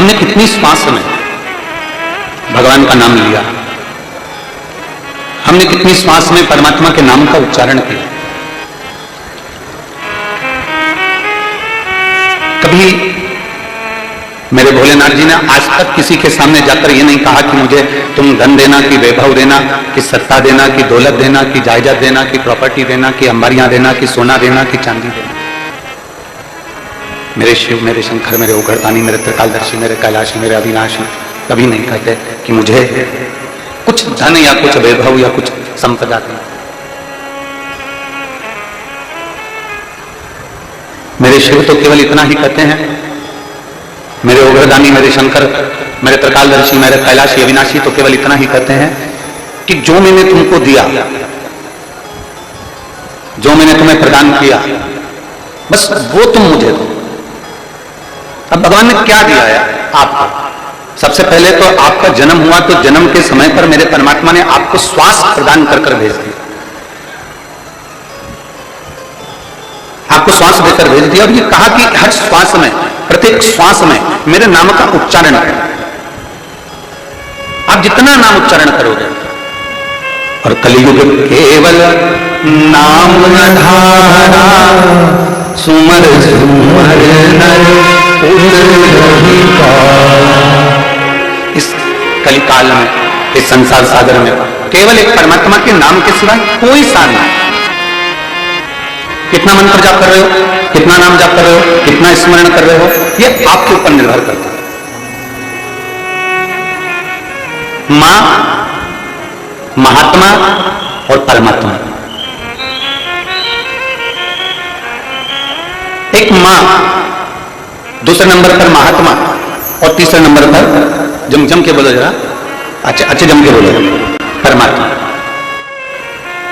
हमने कितनी श्वास में भगवान का नाम लिया, हमने कितनी श्वास में परमात्मा के नाम का उच्चारण किया। कभी मेरे भोलेनाथ जी ने आज तक किसी के सामने जाकर ये नहीं कहा कि मुझे तुम धन देना, कि वैभव देना, कि सत्ता देना, कि दौलत देना, कि जायदाद देना, कि प्रॉपर्टी देना, कि अंबारियां देना, कि सोना देना, कि चांदी देना। मेरे शिव, मेरे शंकर, मेरे ओघड़दानी, मेरे त्रिकालदर्शी, मेरे कैलाशी, मेरे अविनाशी कभी नहीं कहते कि मुझे कुछ धन या कुछ वैभव या कुछ संपदा देना। मेरे शिव तो केवल इतना ही कहते हैं, मेरे ओघड़दानी, मेरे शंकर, मेरे त्रिकालदर्शी, मेरे कैलाशी अविनाशी तो केवल इतना ही कहते हैं कि जो मैंने तुमको दिया, जो मैंने तुम्हें प्रदान किया, बस वो तुम मुझे दो। अब भगवान ने क्या दिया है आपको? सबसे पहले तो आपका जन्म हुआ तो जन्म के समय पर मेरे परमात्मा ने आपको श्वास प्रदान कर कर भेज दिया, आपको श्वास देकर भेज दिया। और ये कहा कि हर श्वास में, प्रत्येक श्वास में मेरे नाम का उच्चारण करें। आप जितना नाम उच्चारण करोगे, और कलयुग केवल नाम धारा, सुमर सुमर नर इस कलिकाल में, इस संसार सागर में केवल एक परमात्मा के नाम के सिवाय कोई सार नहीं। कितना मंत्र जाप कर रहे हो, कितना नाम जाप कर रहे हो, कितना स्मरण कर रहे हो, यह आपके ऊपर निर्भर करता है। मां, महात्मा और परमात्मा। एक मां, दूसरे नंबर पर महात्मा और तीसरे नंबर पर जम के बोलो जरा, अच्छे जम के बोलो, परमात्मा।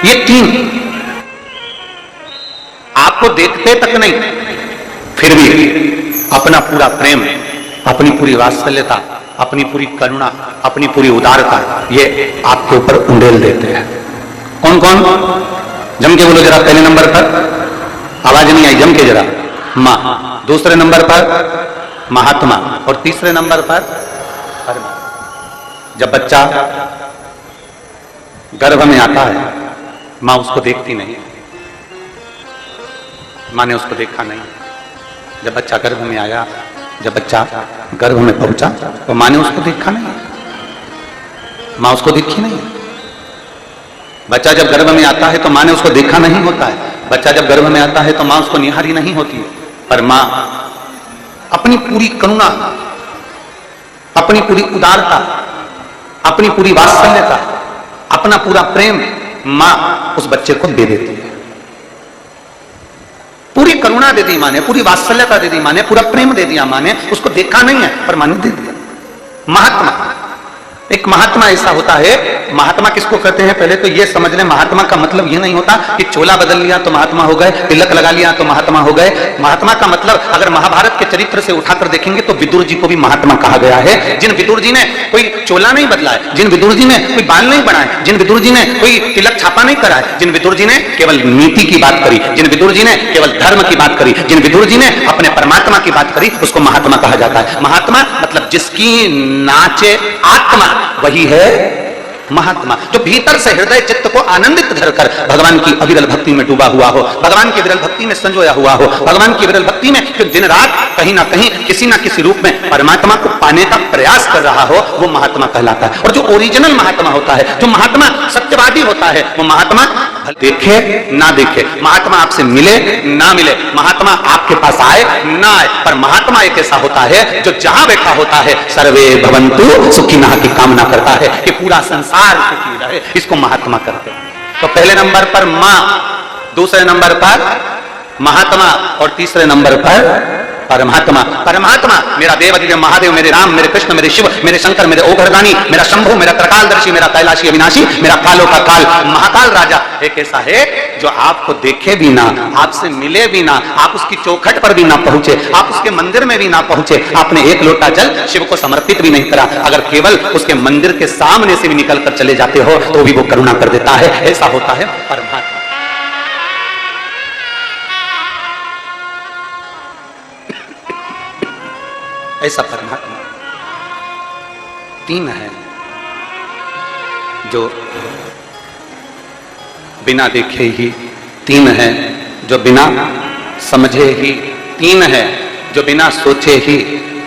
ये तीन आपको देखते तक नहीं, फिर भी अपना पूरा प्रेम, अपनी पूरी वात्सल्यता, अपनी पूरी करुणा, अपनी पूरी उदारता ये आपके ऊपर उंडेल देते हैं। कौन कौन? जम के बोलो जरा। पहले नंबर पर, आवाज नहीं आई, जम के जरा, मां। दूसरे नंबर पर महात्मा और तीसरे नंबर पर परमात्मा। जब बच्चा गर्भ में आता है, मां उसको देखती नहीं, मां ने उसको देखा नहीं। जब बच्चा गर्भ में आया, जब बच्चा गर्भ में पहुंचा तो मां ने उसको देखा नहीं, मां उसको देखी नहीं। बच्चा जब गर्भ में आता है तो मां ने उसको देखा नहीं होता है। बच्चा जब गर्भ में आता है तो मां उसको निहारी नहीं होती है। पर मां अपनी पूरी करुणा, अपनी पूरी उदारता, अपनी पूरी वात्सल्यता, अपना पूरा प्रेम मां उस बच्चे को दे देती है। पूरी करुणा दे दी मां ने, पूरी वात्सल्यता दे दी मां ने, पूरा प्रेम दे दिया मां ने। उसको देखा नहीं है पर मां ने दे दिया। महात्मा, एक महात्मा ऐसा होता है। महात्मा किसको कहते हैं? पहले तो ये समझ लें, महात्मा का मतलब ये नहीं होता कि चोला बदल लिया तो महात्मा हो गए, तिलक लगा लिया तो महात्मा हो गए। महात्मा का मतलब अगर महाभारत के चरित्र से उठाकर देखेंगे तो विदुर जी को भी महात्मा कहा गया है। जिन विदुर जी ने कोई चोला नहीं बदला है, जिन विदुर जी ने कोई बाल नहीं बनाए, जिन विदुर जी ने कोई तिलक छापा नहीं करा है, जिन विदुर जी ने केवल नीति की बात करी, जिन विदुर जी ने केवल धर्म की बात करी, जिन विदुर जी ने अपने परमात्मा की बात करी, उसको महात्मा कहा जाता है। महात्मा मतलब जिसकी नाचे आत्मा, वही है महात्मा। जो भीतर से हृदय चित्त को आनंदित धरकर भगवान की अविरल भक्ति में डूबा हुआ हो, भगवान की विरल भक्ति में संजोया हुआ हो, भगवान की विरल भक्ति में जो दिन रात कहीं ना कहीं किसी ना किसी रूप में परमात्मा को पाने का प्रयास कर रहा हो, वो महात्मा कहलाता है। और जो ओरिजिनल महात्मा होता है, जो महात्मा सत्यवादी होता है, वो महात्मा देखे ना देखे, महात्मा आपसे मिले ना मिले, महात्मा आपके पास आए ना आए, पर महात्मा एक ऐसा होता है जो जहां बैठा होता है सर्वे भवन्तु सुखिनः की कामना करता है कि पूरा संसार सुखी रहे। इसको महात्मा करते हैं। तो पहले नंबर पर मां, दूसरे नंबर पर महात्मा और तीसरे नंबर पर परमात्मा। परमात्मा मेरा देव दिव्य महादेव, मेरे राम, मेरे कृष्ण, मेरे शिव, मेरे शंकर, मेरे ओघड़दानी, मेरा शंभु, मेरा त्रिकालदर्शी, मेरा कैलाशी अविनाशी, मेरा कालों का काल, महाकाल राजा एक ऐसा है जो आपको देखे भी ना, आपसे मिले भी ना, आप उसकी चौखट पर भी ना पहुंचे, आप उसके मंदिर में भी ना पहुंचे, आपने एक लोटा जल शिव को समर्पित भी नहीं करा, अगर केवल उसके मंदिर के सामने से भी निकल कर चले जाते हो तो भी वो करुणा कर देता है। ऐसा होता है परमात्मा। ऐसा परमात्मा। तीन है जो बिना देखे ही, तीन है जो बिना समझे ही, तीन है जो बिना सोचे ही,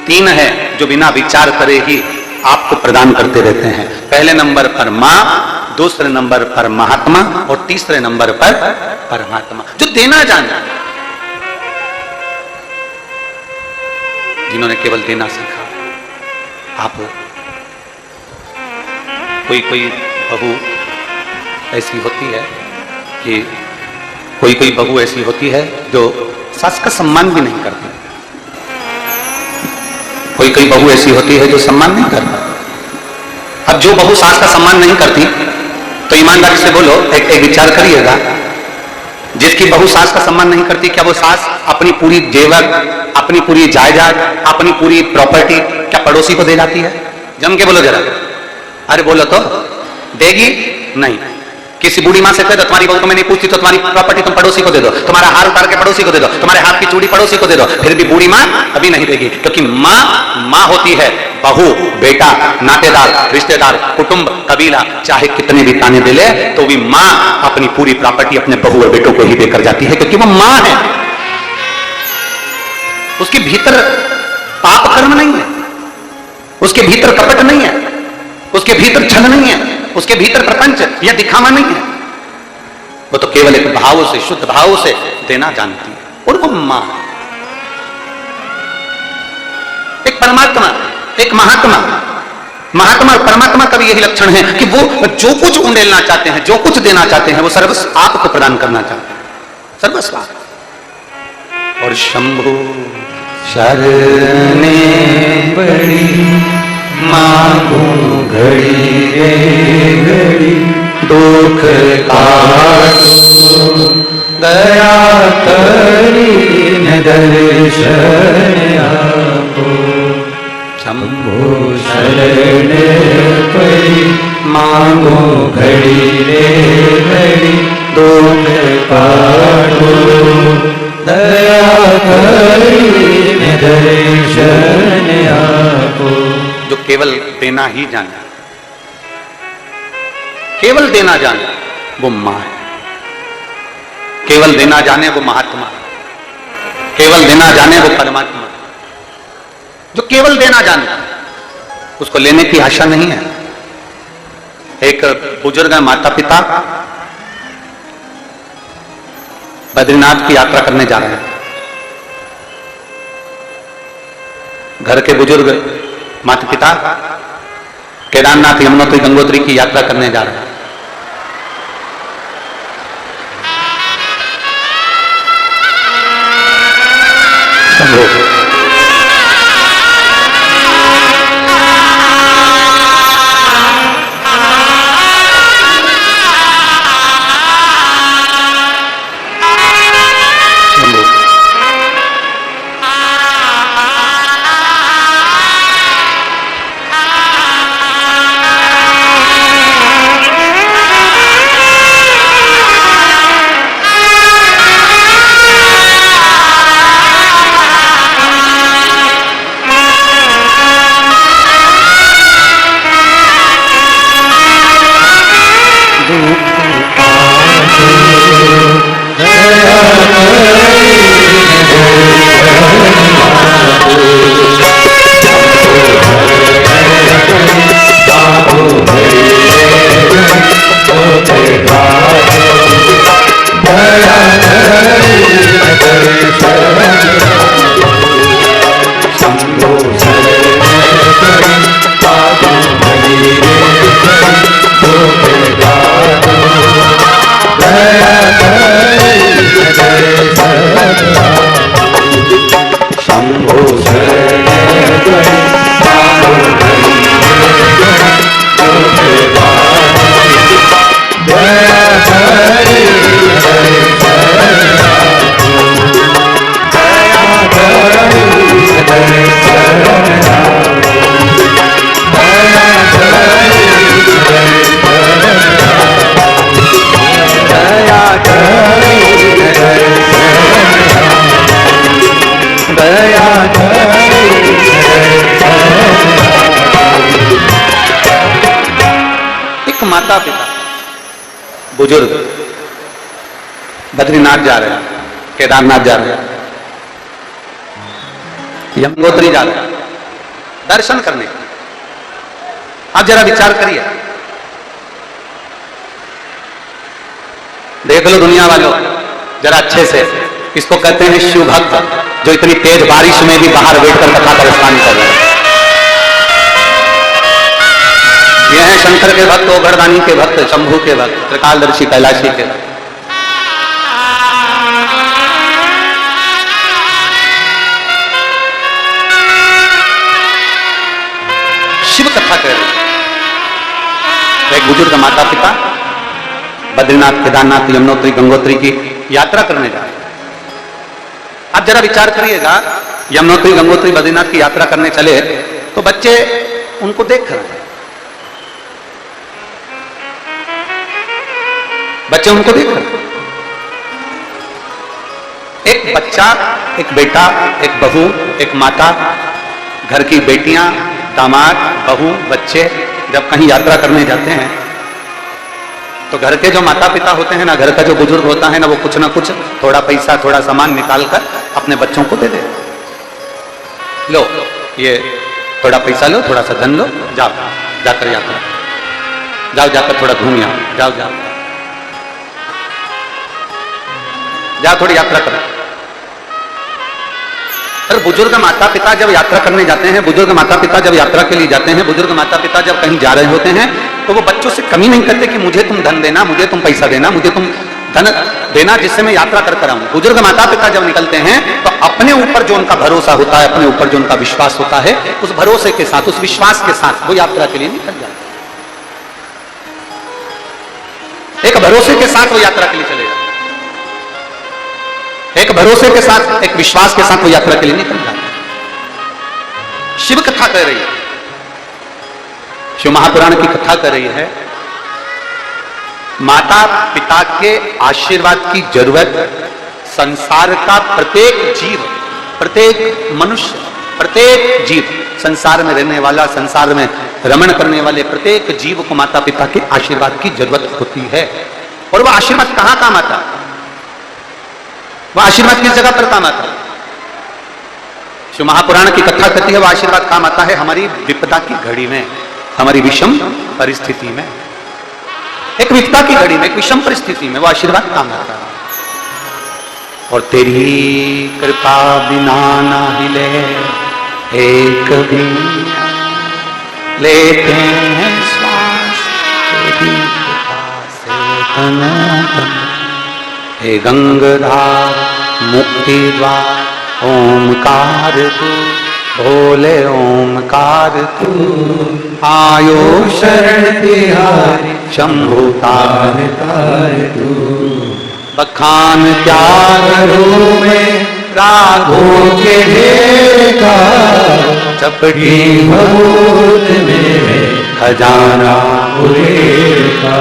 तीन है जो बिना विचार करे ही आपको प्रदान करते रहते हैं। पहले नंबर पर मां, दूसरे नंबर पर महात्मा और तीसरे नंबर पर परमात्मा, जो देना जाना, जिन्होंने केवल देना सीखा। आप कोई बहू ऐसी होती है कि कोई बहू ऐसी होती है जो सास का सम्मान भी नहीं करती, कोई बहू ऐसी होती है जो सम्मान नहीं करती। अब जो बहू सास का सम्मान नहीं करती तो ईमानदारी से बोलो, एक विचार करिएगा, जिसकी बहू सास का सम्मान नहीं करती, क्या वो सास अपनी पूरी जेवर, अपनी पूरी जायदाद, अपनी पूरी प्रॉपर्टी क्या पड़ोसी को दे जाती है? जम के बोलो जरा, अरे बोलो तो, देगी नहीं। किसी बूढ़ी मां से कह दो तुम्हारी बहू तो मैं नहीं पूछती, तो तुम्हारी प्रॉपर्टी तुम पड़ोसी को दे दो, तुम्हारा हार उतार के पड़ोसी को दे दो, तुम्हारे हाथ की चूड़ी पड़ोसी को दे दो, फिर भी बूढ़ी मां अभी नहीं देगी, क्योंकि मां होती है। बहू, बेटा, नातेदार, रिश्तेदार, कुटुंब, कबीला चाहे कितने भी ताने दे ले तो भी मां अपनी पूरी प्रॉपर्टी अपने बहू और बेटों को ही देकर जाती है, क्योंकि वो मां है। उसके भीतर पाप कर्म नहीं है, उसके भीतर कपट नहीं है, उसके भीतर छल नहीं है, उसके भीतर प्रपंच या दिखावा नहीं है। वो तो केवल एक भाव से, शुद्ध भाव से देना जानती है, और वो मां। एक परमात्मा, एक महात्मा, महात्मा और परमात्मा का भी यही लक्षण है कि वो जो कुछ उंडेलना चाहते हैं, जो कुछ देना चाहते हैं, वो सर्वस्व आपको प्रदान करना चाहते हैं, सर्वस्व। और शंभु शरणे बड़ी मांगो घड़ी रे घड़ी, दुख काटो दया करीन दर्शन आपो। शंभो शरण पड़ी मांगो घड़ी रे घड़ी, दुख काटो दया करीन दर्शन आपो। जो केवल देना ही जाने, केवल देना जाने वो मां है, केवल देना जाने वो महात्मा, केवल देना जाने वो परमात्मा। जो केवल देना जाने उसको लेने की आशा नहीं है। एक बुजुर्ग माता पिता बद्रीनाथ की यात्रा करने जा रहे हैं। घर के बुजुर्ग माता पिता केदारनाथ, यमुनोत्री, गंगोत्री की यात्रा करने जा रहे हैं। दया माता पिता बुजुर्ग बद्रीनाथ जा रहे हैं, केदारनाथ जा रहे हैं, यमुनोत्री जा रहे हैं दर्शन करने। आप जरा विचार करिए, देख लो दुनिया वालों जरा अच्छे से, इसको कहते हैं शिव भक्त, जो इतनी तेज बारिश में भी बाहर बैठकर कथा परेशान कर रहे हैं। ये हैं शंकर के भक्त, ओघड़दानी के भक्त, शंभू के भक्त, त्रिकालदर्शी कैलाशी के भक्त। शिव कथा कर रहे, एक बुजुर्ग माता पिता बद्रीनाथ, केदारनाथ, यमुनोत्री, गंगोत्री की यात्रा करने जा रहे हैं। आप जरा विचार करिएगा, यमुनोत्री, गंगोत्री, बद्रीनाथ की यात्रा करने चले तो बच्चे उनको देख रहे हैं, बच्चे उनको देख रहे हैं। एक बच्चा, एक बेटा, एक बहू, एक माता, घर की बेटियां, दामाद, बहू, बच्चे जब कहीं यात्रा करने जाते हैं तो घर के जो माता पिता होते हैं ना, घर का जो बुजुर्ग होता है ना, वो कुछ ना कुछ थोड़ा पैसा, थोड़ा सामान निकाल कर अपने बच्चों को दे दे। लो ये थोड़ा पैसा लो, थोड़ा सा धन लो, जाओ जाकर यात्रा, जाओ जाकर थोड़ा घूम आओ, जाओ जाओ जाओ थोड़ी यात्रा करो। अरे बुजुर्ग माता पिता जब यात्रा करने जाते हैं, बुजुर्ग माता पिता जब यात्रा के लिए जाते हैं, बुजुर्ग माता पिता जब कहीं जा रहे होते हैं तो वो बच्चों से कमी नहीं करते कि मुझे तुम धन देना, मुझे तुम पैसा देना, मुझे तुम धन देना जिससे मैं यात्रा कर आऊं। बुजुर्ग माता पिता जब निकलते हैं तो अपने ऊपर जो उनका भरोसा होता है, अपने ऊपर जो उनका विश्वास होता है, उस भरोसे के साथ, उस विश्वास के साथ वो यात्रा के लिए निकल जाते हैं। एक भरोसे के साथ वो यात्रा के लिए चले जाते, एक भरोसे के साथ, एक विश्वास के साथ वो यात्रा के लिए निकल जाते हैं। शिव कथा कह रही है, शिव महापुराण की कथा कर रही है, माता पिता के आशीर्वाद की जरूरत संसार का प्रत्येक जीव, प्रत्येक मनुष्य, प्रत्येक जीव, संसार में रहने वाला, संसार में रमण करने वाले प्रत्येक जीव को माता पिता के आशीर्वाद की जरूरत होती है। और वह आशीर्वाद कहां काम आता है, वह आशीर्वाद किस जगह पर काम आता है? शिव महापुराण की कथा कहती है वह आशीर्वाद काम आता है हमारी विपदा की घड़ी में, हमारी विषम परिस्थिति में। एक विपदा की घड़ी में, एक विषम परिस्थिति में वो आशीर्वाद काम आता है। और तेरी कृपा बिना ना हिले एक भी लेते हैं श्वास, तेरी कृपा से तन तन। हे गंगाधार मुक्ति द्वार ओमकार तू, भोले ओमकार तू, आयो शरण तिहारी शंभु तार तार तू। बखान त्याग रो में राघो के ढेका, चपटी भूत में खजाना उरेका।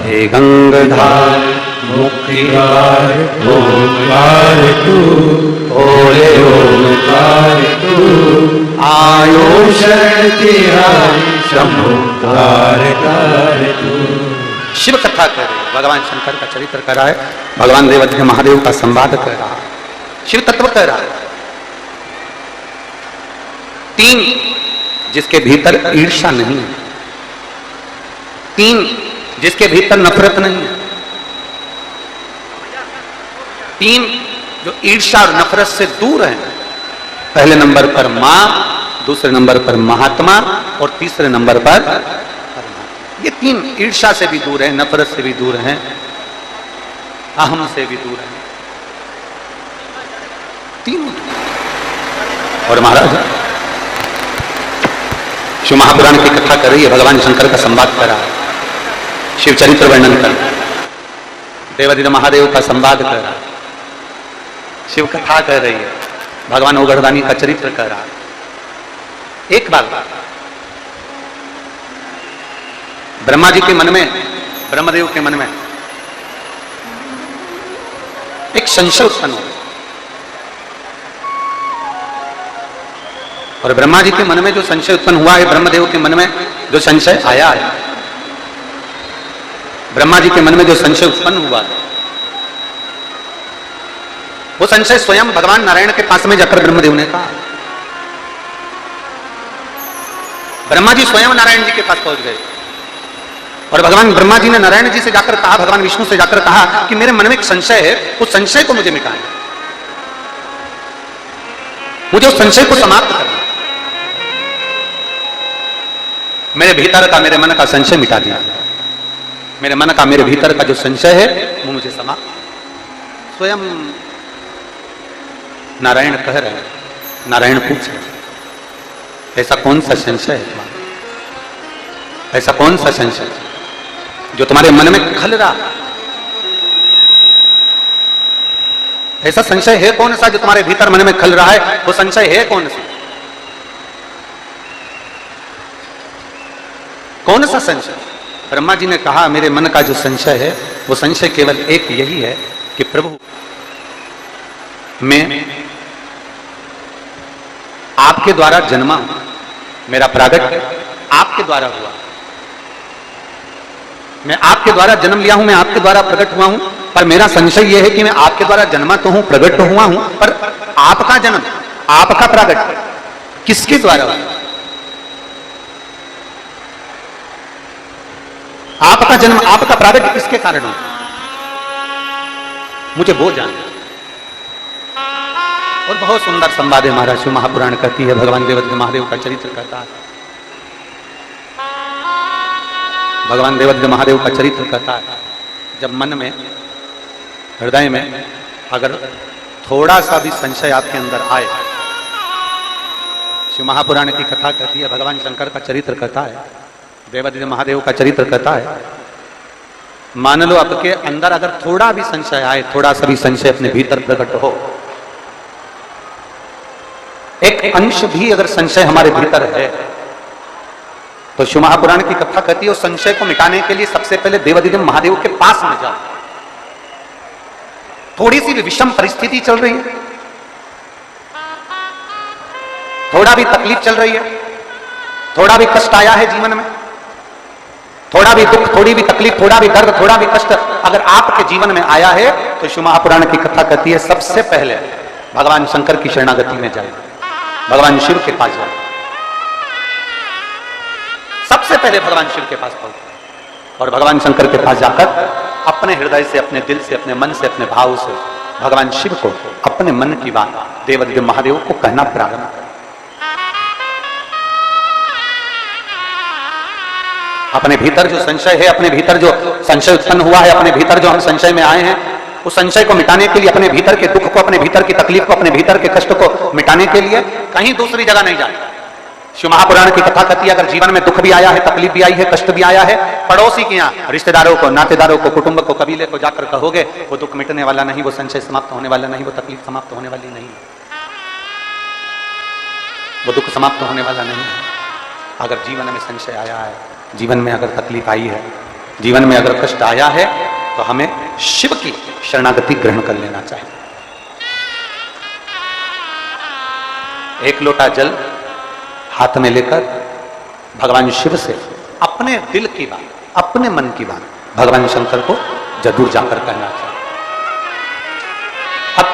हे गंगाधार मुक्ति द्वार ओमकार तू, भोले ओमकार तू, आयो शरण तिहारी शंभु तार तार तू। शिव कथा कर रहे हैं, भगवान शंकर का चरित्र कर रहा है, भगवान देवाधिदेव महादेव का संवाद कर रहा है, शिव तत्व कर रहा है। तीन, जिसके भीतर ईर्ष्या नहीं है, तीन, जिसके भीतर नफरत नहीं है, तीन, जो ईर्ष्या और नफरत से दूर है। पहले नंबर पर मां, दूसरे नंबर पर महात्मा और तीसरे नंबर पर परमात्मा। ये तीन ईर्ष्या से भी दूर है, नफरत से भी दूर है, अहम से भी दूर है, तीनों। और महाराज शिव महापुराण की कथा कर रही है, भगवान शंकर का संवाद कर रहा है, शिव चरित्र वर्णन कर रहा है, देवाधिदेव महादेव का संवाद कर रहा है, शिव कथा कर रही है, भगवान ओघड़दानी का चरित्र कर रहा है। एक बात, ब्रह्मा जी के मन में, ब्रह्मदेव के मन में एक संशय उत्पन्न हो, और ब्रह्मा जी के मन में जो संशय उत्पन्न हुआ है, ब्रह्मदेव के मन में जो संशय आया है, ब्रह्मा जी के मन में जो संशय उत्पन्न हुआ, वो संशय स्वयं भगवान नारायण के पास में जाकर ब्रह्मदेव ने कहा। ब्रह्मा जी स्वयं नारायण जी के पास पहुंच गए और भगवान ब्रह्मा जी ने नारायण जी से जाकर कहा, भगवान विष्णु से जाकर कहा कि मेरे मन में एक संशय है, उस संशय को मुझे मिटाएं, मुझे उस संशय को समाप्त करना, मेरे भीतर का, मेरे मन का संशय मिटा दिया, मेरे मन का, मेरे भीतर का जो संशय है वो मुझे समाप्त। स्वयं नारायण कह रहे हैं, नारायण पूछ रहे, ऐसा कौन सा संशय है तुम्हारा, ऐसा कौन सा संशय जो तुम्हारे मन में खल रहा, ऐसा संशय है कौन सा जो तुम्हारे भीतर मन में खल रहा है, वो संशय है कौन सा, कौन सा संशय? ब्रह्मा जी ने कहा मेरे मन का जो संशय है वो संशय केवल एक यही है कि प्रभु मैं आपके द्वारा जन्मा हूं, मेरा प्रागट्य आपके द्वारा हुआ, मैं आपके द्वारा जन्म लिया हूं, मैं आपके द्वारा प्रकट हुआ हूं, पर मेरा संशय यह है कि मैं आपके द्वारा जन्मा तो हूं, प्रकट तो हुआ हूं, पर आपका जन्म, आपका प्रागट्य किसके द्वारा हुआ, आपका जन्म, आपका प्रागट्य किसके कारण हुआ, मुझे वो जानना। और बहुत सुंदर संवाद है महाराज शिव महापुराण कहती है, भगवान देवद्र महादेव का चरित्र कहता है, भगवान देवद्र महादेव का चरित्र कहता है, जब मन में, हृदय में अगर थोड़ा सा भी संशय आपके अंदर आए, शिव महापुराण की कथा कहती है, भगवान शंकर का चरित्र कहता है, देवद्र महादेव का चरित्र कहता है, मान लो आपके अंदर अगर थोड़ा भी संशय आए, थोड़ा सा भी संशय अपने भीतर प्रकट हो, एक अंश भी अगर संशय हमारे भीतर है, तो शिव महापुराण की कथा कहती है उस संशय को मिटाने के लिए सबसे पहले देवाधिदेव महादेव के पास में जाओ। थोड़ी सी भी विषम परिस्थिति चल रही है, थोड़ा भी तकलीफ चल रही है, थोड़ा भी कष्ट आया है जीवन में, थोड़ा भी दुख, थोड़ी भी तकलीफ, थोड़ा भी दर्द, थोड़ा भी कष्ट अगर आपके जीवन में आया है, तो शिव महापुराण की कथा कहती है सबसे पहले भगवान शंकर की शरणागति में जाए, भगवान शिव के पास जाए, सबसे पहले भगवान शिव के पास पहुंचे और भगवान शंकर के पास जाकर अपने हृदय से, अपने दिल से, अपने मन से, अपने भाव से भगवान शिव को अपने मन की बात देवाधिदेव महादेव को कहना प्रारंभ करें। अपने भीतर जो संशय है, अपने भीतर जो संशय उत्पन्न हुआ है, अपने भीतर जो हम संशय में आए हैं, उस संशय को मिटाने के लिए, अपने भीतर के दुख को, अपने भीतर की तकलीफ को, अपने भीतर के कष्ट को मिटाने के लिए कहीं दूसरी जगह नहीं जाना। शिव महापुराण की कथा कहती है अगर जीवन में दुख भी आया है, तकलीफ भी आई है, कष्ट भी आया है, पड़ोसी के यहाँ, रिश्तेदारों को, नातेदारों को, कुटुंब को, कबीले को जाकर कहोगे, वो दुख मिटने वाला नहीं, वो संशय समाप्त होने वाला नहीं, वो तकलीफ समाप्त होने वाली नहीं, वो दुख समाप्त होने वाला नहीं है। अगर जीवन में संशय आया है, जीवन में अगर तकलीफ आई है, जीवन में अगर कष्ट आया है, तो हमें शिव की शरणागति ग्रहण कर लेना चाहिए। एक लोटा जल हाथ में लेकर भगवान शिव से अपने दिल की बात, अपने मन की बात भगवान शंकर को जरूर जाकर कहना चाहिए। अब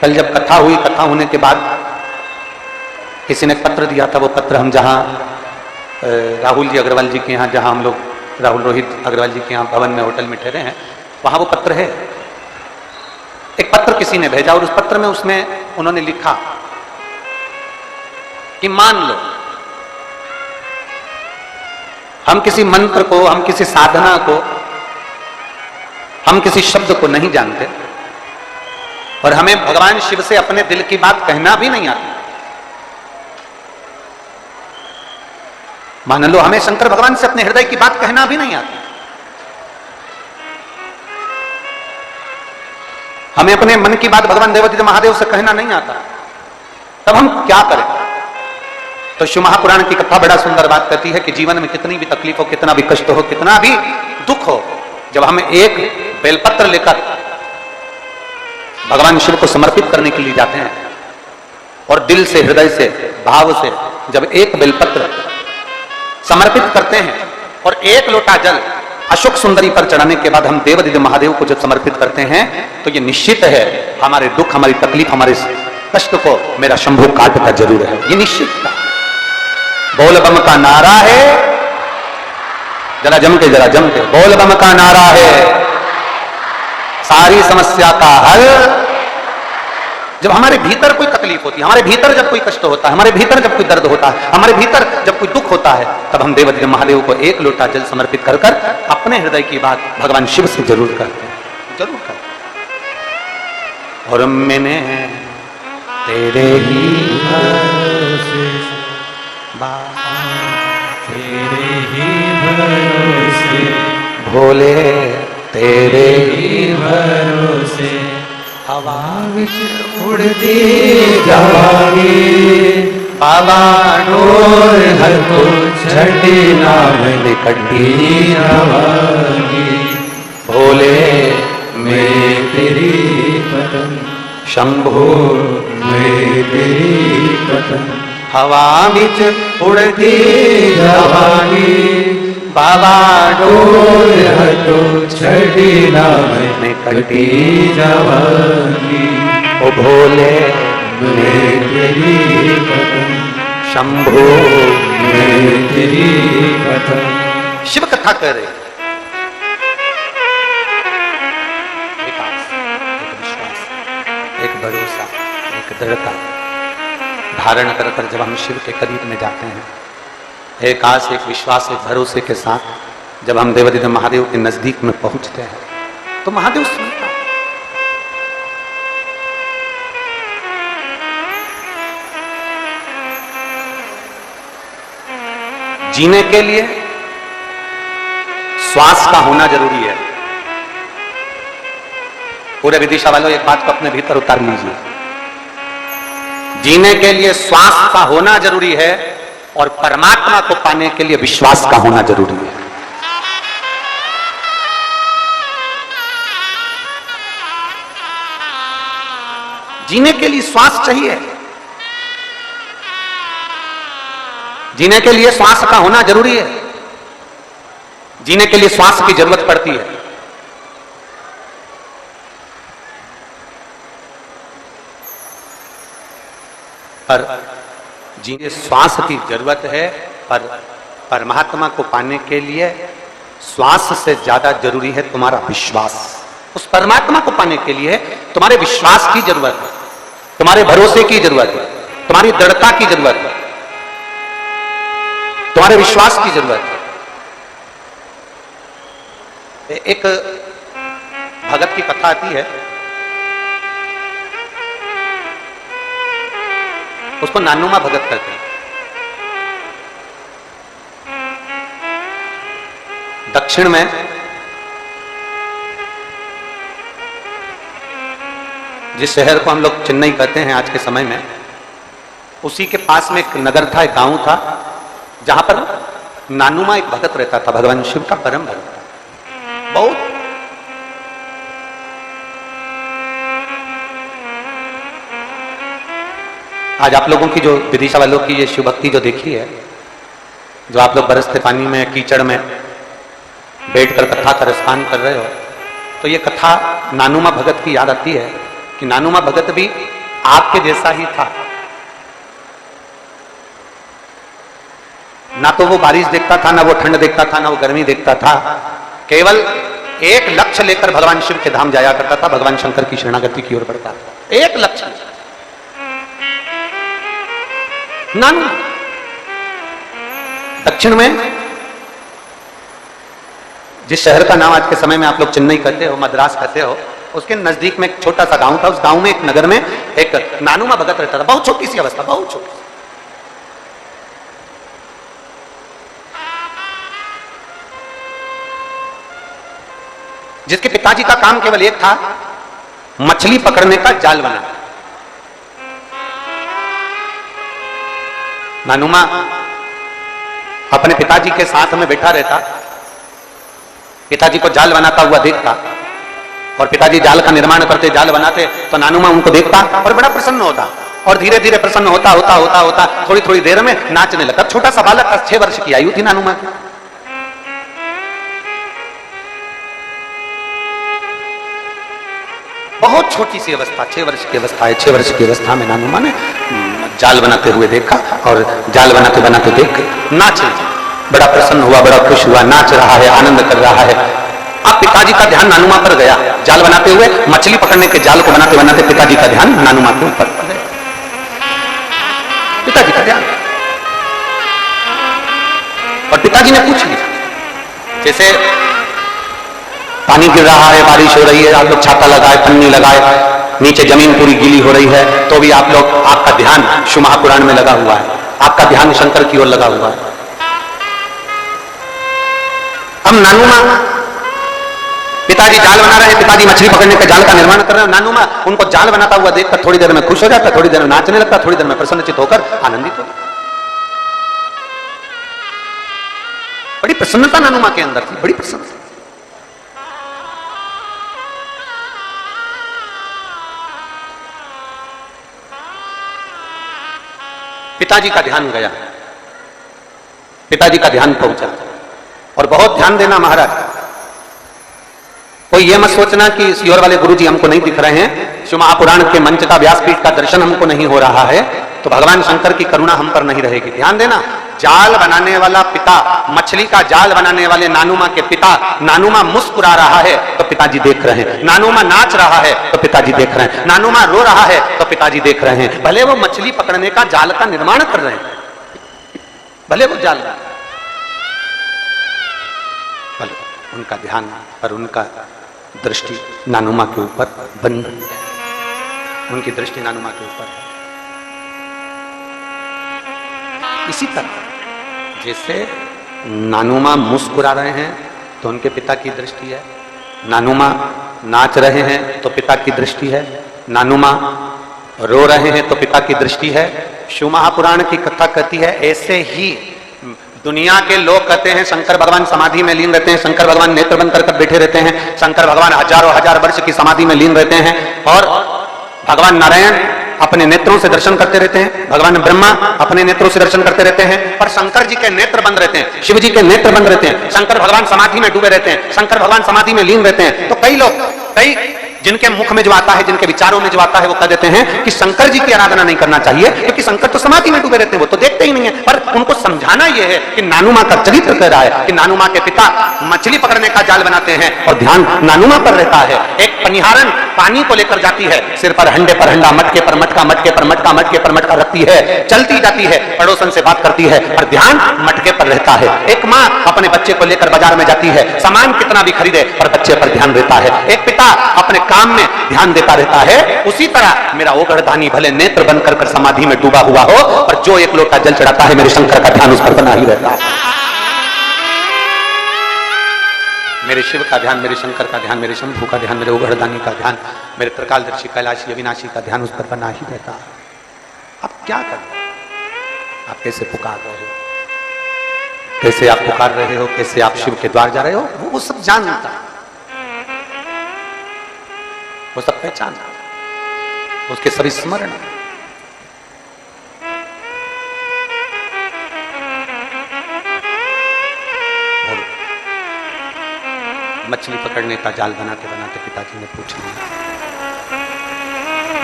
कल जब कथा हुई, कथा होने के बाद किसी ने पत्र दिया था, वो पत्र हम जहां राहुल जी अग्रवाल जी के यहाँ, जहां हम लोग राहुल रोहित अग्रवाल जी के यहाँ भवन में, होटल में ठहरे हैं, वहां वो पत्र है। एक पत्र किसी ने भेजा और उस पत्र में उसमें उन्होंने लिखा कि मान लो हम किसी मंत्र को, हम किसी साधना को, हम किसी शब्द को नहीं जानते और हमें भगवान शिव से अपने दिल की बात कहना भी नहीं आती। मान लो हमें शंकर भगवान से अपने हृदय की बात कहना भी नहीं आती, हमें अपने मन की बात भगवान देवाधिदेव महादेव से कहना नहीं आता, तब हम क्या करें? तो शिव महापुराण की कथा बड़ा सुंदर बात कहती है कि जीवन में कितनी भी तकलीफ हो, कितना भी कष्ट हो, कितना भी दुख हो, जब हम एक बेलपत्र लेकर भगवान शिव को समर्पित करने के लिए जाते हैं और दिल से, हृदय से, भाव से जब एक बेलपत्र समर्पित करते हैं, और एक लोटा जल अशोक सुंदरी पर चढ़ाने के बाद हम देवादिदेव महादेव को जब समर्पित करते हैं तो ये निश्चित है हमारे दुख, हमारी तकलीफ, हमारे कष्ट को मेरा शंभू काटता जरूर है, ये निश्चित था। बोल बम का नारा है, जरा जम के बोल बम का नारा है, सारी समस्या का हल। जब हमारे भीतर कोई तकलीफ होती है, हमारे भीतर जब कोई कष्ट होता है, हमारे भीतर जब कोई दर्द होता है, हमारे भीतर जब कोई दुख होता है, तब हम देवादिदेव महादेव को एक लोटा जल समर्पित कर कर अपने हृदय की बात भगवान शिव से जरूर करते हैं, जरूर करते हैं। और मैंने तेरे ही भरोसे तेरे ही भरोसे भोले, तेरे ही भरोसे हवा विच उड़ती जावांगी, बाबा डोर हर को छठी नाम निकटी जावांगी। भोले मैं तेरी पतन शंभो, मैं तेरी पतन हवा विच उड़ती जावांगी, बाबा डोर हर को छठी नाम निकटी जावांगी। ओ भोले मैं तेरी पतन शंभो, मैं तेरी पतन। शिव कथा कर रहे, एक आस, एक विश्वास, एक भरोसा, एक दृढ़ता धारण कर कर जब हम शिव के करीब में जाते हैं, एक आस, एक विश्वास, एक भरोसे के साथ जब हम देवादिदेव महादेव के नजदीक में पहुंचते हैं तो महादेव सुनता है। जीने के लिए श्वास का होना जरूरी है। पूरे विदिशा वालों एक बात को अपने भीतर उतार लीजिए, जीने के लिए श्वास का होना जरूरी है और परमात्मा को पाने के लिए विश्वास का होना जरूरी है। जीने के लिए श्वास चाहिए, जीने के लिए श्वास का होना जरूरी है, जीने के लिए श्वास की जरूरत पड़ती है। पर जीने श्वास की जरूरत है, पर परमात्मा को पाने के लिए श्वास से ज्यादा जरूरी है तुम्हारा विश्वास। उस परमात्मा को पाने के लिए तुम्हारे विश्वास की जरूरत है, तुम्हारे भरोसे की जरूरत है, तुम्हारी दृढ़ता की जरूरत है, तुम्हारे विश्वास की जरूरत है। एक भगत की कथा आती है, उसको नानुमा भगत कहते हैं। दक्षिण में जिस शहर को हम लोग चेन्नई कहते हैं आज के समय में, उसी के पास में एक नगर था, एक गांव था, जहां पर नानुमा एक भगत रहता था, भगवान शिव का परम भगत था। बहुत आज आप लोगों की जो विदिशा वालों की ये शिव भक्ति जो देखी है, जो आप लोग बरसते पानी में, कीचड़ में बैठकर कथा का रसपान कर रहे हो, तो ये कथा नानुमा भगत की याद आती है कि नानुमा भगत भी आपके जैसा ही था। ना तो वो बारिश देखता था, ना वो ठंड देखता था, ना वो गर्मी देखता था, केवल एक लक्ष्य लेकर भगवान शिव के धाम जाया करता था, भगवान शंकर की शरणागति की ओर बढ़ता था। एक लक्ष्य, नानु। दक्षिण में जिस शहर का नाम आज के समय में आप लोग चेन्नई कहते हो, मद्रास कहते हो, उसके नजदीक में एक छोटा सा गांव था। उस गांव में एक नगर में एक नानुमा भगत रहता था, बहुत छोटी सी अवस्था, बहुत छोटी। जिसके पिताजी का काम केवल एक था, मछली पकड़ने का जाल बनाना। नानुमा अपने पिताजी के साथ में बैठा रहता, पिताजी को जाल बनाता हुआ देखता, और पिताजी जाल का निर्माण करते, जाल बनाते, तो नानुमा उनको देखता और बड़ा प्रसन्न होता, और धीरे धीरे प्रसन्न होता होता होता होता थोड़ी थोड़ी देर में नाचने लगा। छोटा सा बालक था, 6 वर्ष की आयु थी नानुमा की। बहुत छोटी सी अवस्था, 6 वर्ष की अवस्था है। 6 वर्ष की अवस्था में नानू माँ ने जाल बनाते हुए देखा और जाल बनाते बनाते देख के नाच रहे। बड़ा प्रसन्न हुआ, बड़ा खुश हुआ, नाच रहा है, आनंद कर रहा है। अब पिताजी का ध्यान नानू माँ पर गया। जाल बनाते हुए, मछली पकड़ने के जाल को बनाते बनाते पिताजी का ध्यान नानू माँ के ऊपर गया। पिताजी का ध्यान, और पिताजी ने पूछ लिया, जैसे पानी गिर रहा है, बारिश हो रही है, आप लोग छाता लगाए, पन्नी लगाए, नीचे जमीन पूरी गीली हो रही है, तो भी आप लोग, आपका ध्यान शिव महापुराण में लगा हुआ है, आपका ध्यान शंकर की ओर लगा हुआ है। अब नानू माँ, पिताजी जाल बना रहे हैं, पिताजी मछली पकड़ने के जाल का निर्माण कर रहे हैं। नानू माँ उनको जाल बनाता हुआ देखकर थोड़ी देर में खुश हो जाता, थोड़ी देर में नाचने लगता, थोड़ी देर में प्रसन्नचित होकर आनंदित हो। बड़ी प्रसन्नता नानू माँ के अंदर थी, बड़ी प्रसन्नता। पिताजी का ध्यान गया, पिताजी का ध्यान पहुंचा। और बहुत ध्यान देना महाराज, कोई ये मत सोचना कि इस योर वाले गुरुजी हमको नहीं दिख रहे हैं, शिव महापुराण के मंच का, व्यासपीठ का दर्शन हमको नहीं हो रहा है, तो भगवान शंकर की करुणा हम पर नहीं रहेगी। ध्यान देना, जाल बनाने वाला पिता, मछली का जाल बनाने वाले नानू माँ के पिता, नानू माँ मुस्कुरा रहा है तो पिताजी देख रहे हैं, नानू माँ नाच रहा है तो पिताजी देख रहे हैं, नानू माँ रो रहा है तो पिताजी देख रहे हैं। भले वो मछली पकड़ने का जाल का निर्माण कर रहे हैं, भले वो जाल, भले उनका ध्यान और उनका दृष्टि नानू माँ के ऊपर बनी है, उनकी दृष्टि नानू माँ के ऊपर है। इसी तरह जैसे नानू माँ मुस्कुरा रहे हैं तो उनके पिता की दृष्टि है, नानू माँ नाच रहे हैं तो पिता की दृष्टि है, नानू माँ रो रहे हैं तो पिता की दृष्टि है। शिव महापुराण की कथा कहती है, ऐसे ही दुनिया के लोग कहते हैं शंकर भगवान समाधि में लीन रहते हैं, शंकर भगवान नेत्र बंद कर बैठे रहते हैं, शंकर भगवान हजारों हजार वर्ष की समाधि में लीन रहते हैं, और भगवान नारायण अपने नेत्रों से दर्शन करते रहते हैं, भगवान ब्रह्मा अपने नेत्रों से दर्शन करते रहते हैं, पर शंकर जी के नेत्र बंद रहते हैं, शिव जी के नेत्र बंद रहते हैं, शंकर भगवान समाधि में डूबे रहते हैं, शंकर भगवान समाधि में लीन रहते हैं। तो कई लोग, कई जिनके मुख में जो आता है, जिनके विचारों में जो आता है, वो कह देते हैं कि शंकर जी की आराधना नहीं करना चाहिए क्योंकि शंकर तो समाधि में डूबे रहते हैं, वो तो देखते ही नहीं है। पर उनको समझाना यह है कि नानू माँ का चरित्र कह रहा है कि नानू माँ के पिता मछली पकड़ने का जाल बनाते हैं और ध्यान नानू माँ पर रहता है। एक पनिहारन पानी को लेकर जाती है, सिर पर हंडे पर हंडा, मटके पर मटका, मटके पर मटका, मटके पर मटका रखती है, चलती जाती है, पड़ोसन से बात करती है और ध्यान मटके पर रहता है। एक माँ अपने बच्चे को लेकर बाजार में जाती है, सामान कितना भी खरीदे पर बच्चे पर ध्यान रहता है। एक पिता अपने काम में ध्यान देता रहता है। उसी तरह मेरा ओगढ़दानी भले नेत्र बंद कर समाधि में डूबा हुआ हो, पर जो एक लोटा जल चढ़ाता है, मेरे शंकर का ध्यान उस पर बना ही रहता है। मेरे शिव का ध्यान, मेरे शंकर का ध्यान, मेरे शंभू का ध्यान, मेरे ओगढ़दानी का ध्यान, मेरे त्रिकालदर्शी कैलाशी अविनाशी का ध्यान उस पर बना ही रहता है। आप क्या करें? आप कैसे पुकार रहे हो, कैसे आप पुकार रहे हो, कैसे आप शिव के द्वार जा रहे हो, वो सब जानता है, वो सब पहचान, उसके सभी स्मरण। और मछली पकड़ने का जाल बनाते बनाते पिताजी ने पूछ लिया,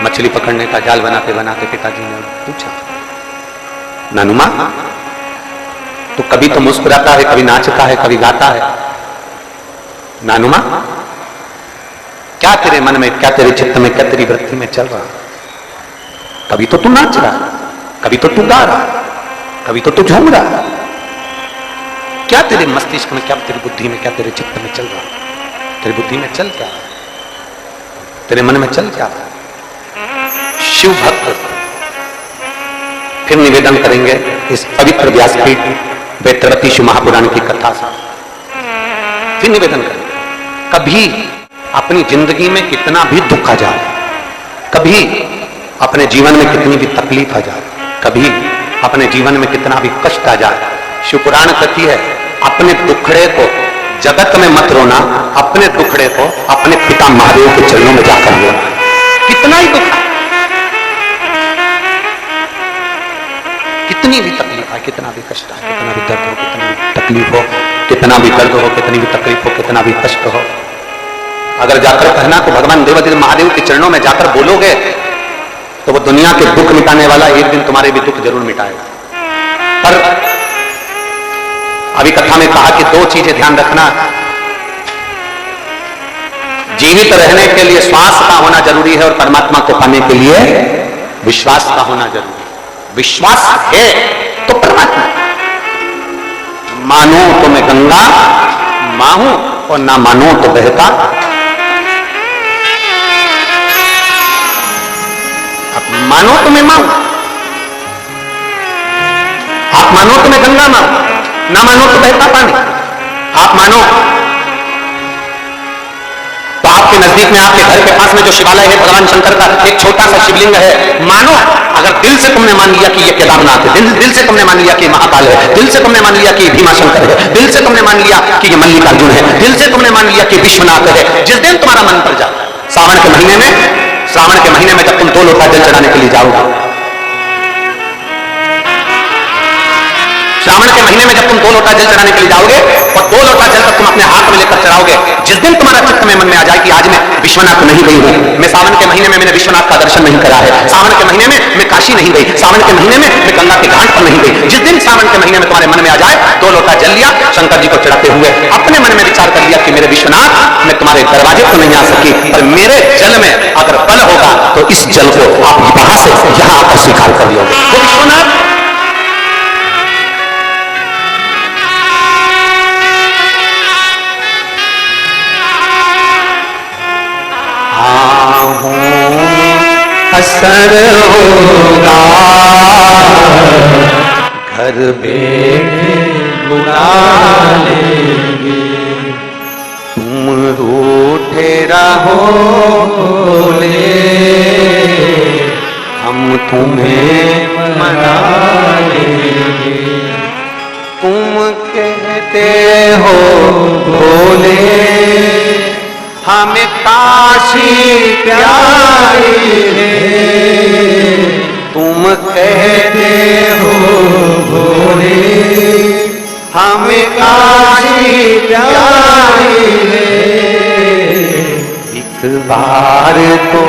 मछली पकड़ने का जाल बनाते बनाते पिताजी ने पूछा, नानू माँ तो कभी तो मुस्कुराता है, कभी नाचता है, कभी गाता है, नानू माँ क्या तेरे मन में, क्या तेरे चित्त में, क्या तेरी वृत्ति में चल रहा? कभी तो तू नाच रहा, कभी तो तू गा रहा, कभी तो तू झूम रहा। क्या तेरे मस्तिष्क में, क्या तेरी बुद्धि में, क्या तेरे चित्त में चल रहा? तेरी बुद्धि में चल क्या रहा, तेरे मन में चल क्या रहा? शिव भक्त फिर निवेदन करेंगे इस पवित्र व्यासपीठ वेत्रवती शिव महापुराण की कथा से, फिर निवेदन करेंगे, कभी अपनी जिंदगी में कितना भी दुख आ जाए, कभी अपने जीवन में कितनी भी तकलीफ आ जाए, कभी अपने जीवन में कितना भी कष्ट आ जाए, शिव पुराण कहती है अपने दुखड़े को जगत में मत रोना, अपने दुखड़े को अपने पिता महादेव के चरणों में जाकर रोना। कितना ही दुख, कितनी भी तकलीफ आए, कितना भी कष्ट आए, कितना भी दर्द हो, कितनी भी तकलीफ हो, कितना भी दर्द हो, कितनी भी तकलीफ हो, कितना भी कष्ट हो, अगर जाकर कहना तो भगवान देवाधिदेव महादेव के चरणों में जाकर बोलोगे तो वो दुनिया के दुख मिटाने वाला एक दिन तुम्हारे भी दुख जरूर मिटाएगा। पर अभी कथा में कहा कि दो चीजें ध्यान रखना, जीवित रहने के लिए श्वास का होना जरूरी है और परमात्मा को पाने के लिए विश्वास का होना जरूरी है। विश्वास है तो परमात्मा, मानो तो मैं गंगा मां हूं और ना मानो तो बहता। आप मानो तो मैं मां हूं, आप मानो तो मैं गंगा मां हूं, ना मानो तो बहता पानी। आप मानो तो आपके नजदीक में, आपके घर के पास में जो शिवालय है भगवान शंकर का एक छोटा सा शिवलिंग है, मानो अगर दिल से तुमने मान लिया कि ये केदारनाथ है, दिल से तुमने मान लिया कि महाकाल है, दिल से तुमने मान लिया कि भीमा शंकर है, दिल से तुमने मान लिया कि ये मल्लिकार्जुन है, दिल से तुमने मान लिया कि विश्वनाथ है, जिस दिन तुम्हारा मन पर जाता है, श्रावण के महीने में जब तुम 2 लोटा जल चढ़ाने के लिए जाओगे, श्रावण के महीने में जब तुम 2 लोटा जल चढ़ाने के लिए जाओगे और 2 लोटा जल तक तुम अपने हाथ में लेकर चढ़ाओगे, जिस दिन तुम्हारा चित्त में मन में आ जाए कि आज मैं विश्वनाथ नहीं गई हूं, मैं सावन के महीने में मैंने विश्वनाथ का दर्शन नहीं करा है, सावन के महीने में मैं काशी नहीं गई, सावन के महीने में मैं गंगा के घाट पर नहीं गई, जिस दिन सावन के महीने में तुम्हारे मन में आ जाए 2 लोटा जल लिया, शंकर जी को चढ़ाते हुए अपने मन में विचार कर लिया कि मेरे विश्वनाथ, मैं तुम्हारे दरवाजे पर नहीं आ सकी, पर मेरे जल में अगर बल होगा तो इस जल को आप वहां से यहां आकर स्वीकार कर लियोगे। तो विश्वनाथ असर होगा घर बैठे बुला लेंगे, तुम रूठे रहोगे हम तुम्हें मना लेंगे, तुम कहते हो भोले हमें काशी प्यारी है, तुम कहते हो भोले हमें काशी प्यारी है, एक बार तो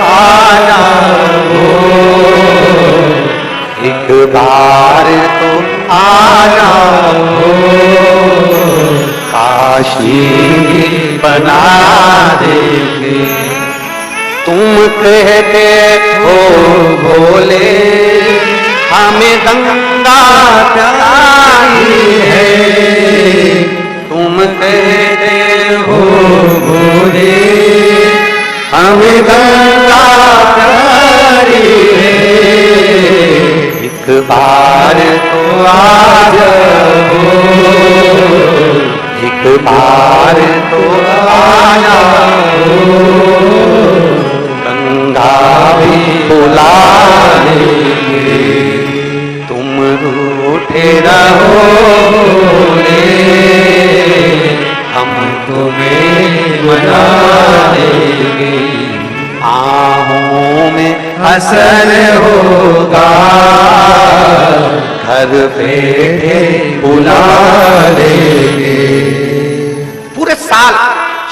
आना हो, एक बार तो आना हो, काशी बना देंगे, तुम कहते हो भोले हमें गंगा प्यारी है, तुम कहते हो भोले हमें गंगा प्यारी है, एक बार तो आ जाओ, एक बार तो आना हो, गंगा भी बुला लेंगे, तुम रूठे रहोगे हम तुम्हें मना लेंगे, आहों में असर होगा घर बैठे बुला लेंगे। पूरे साल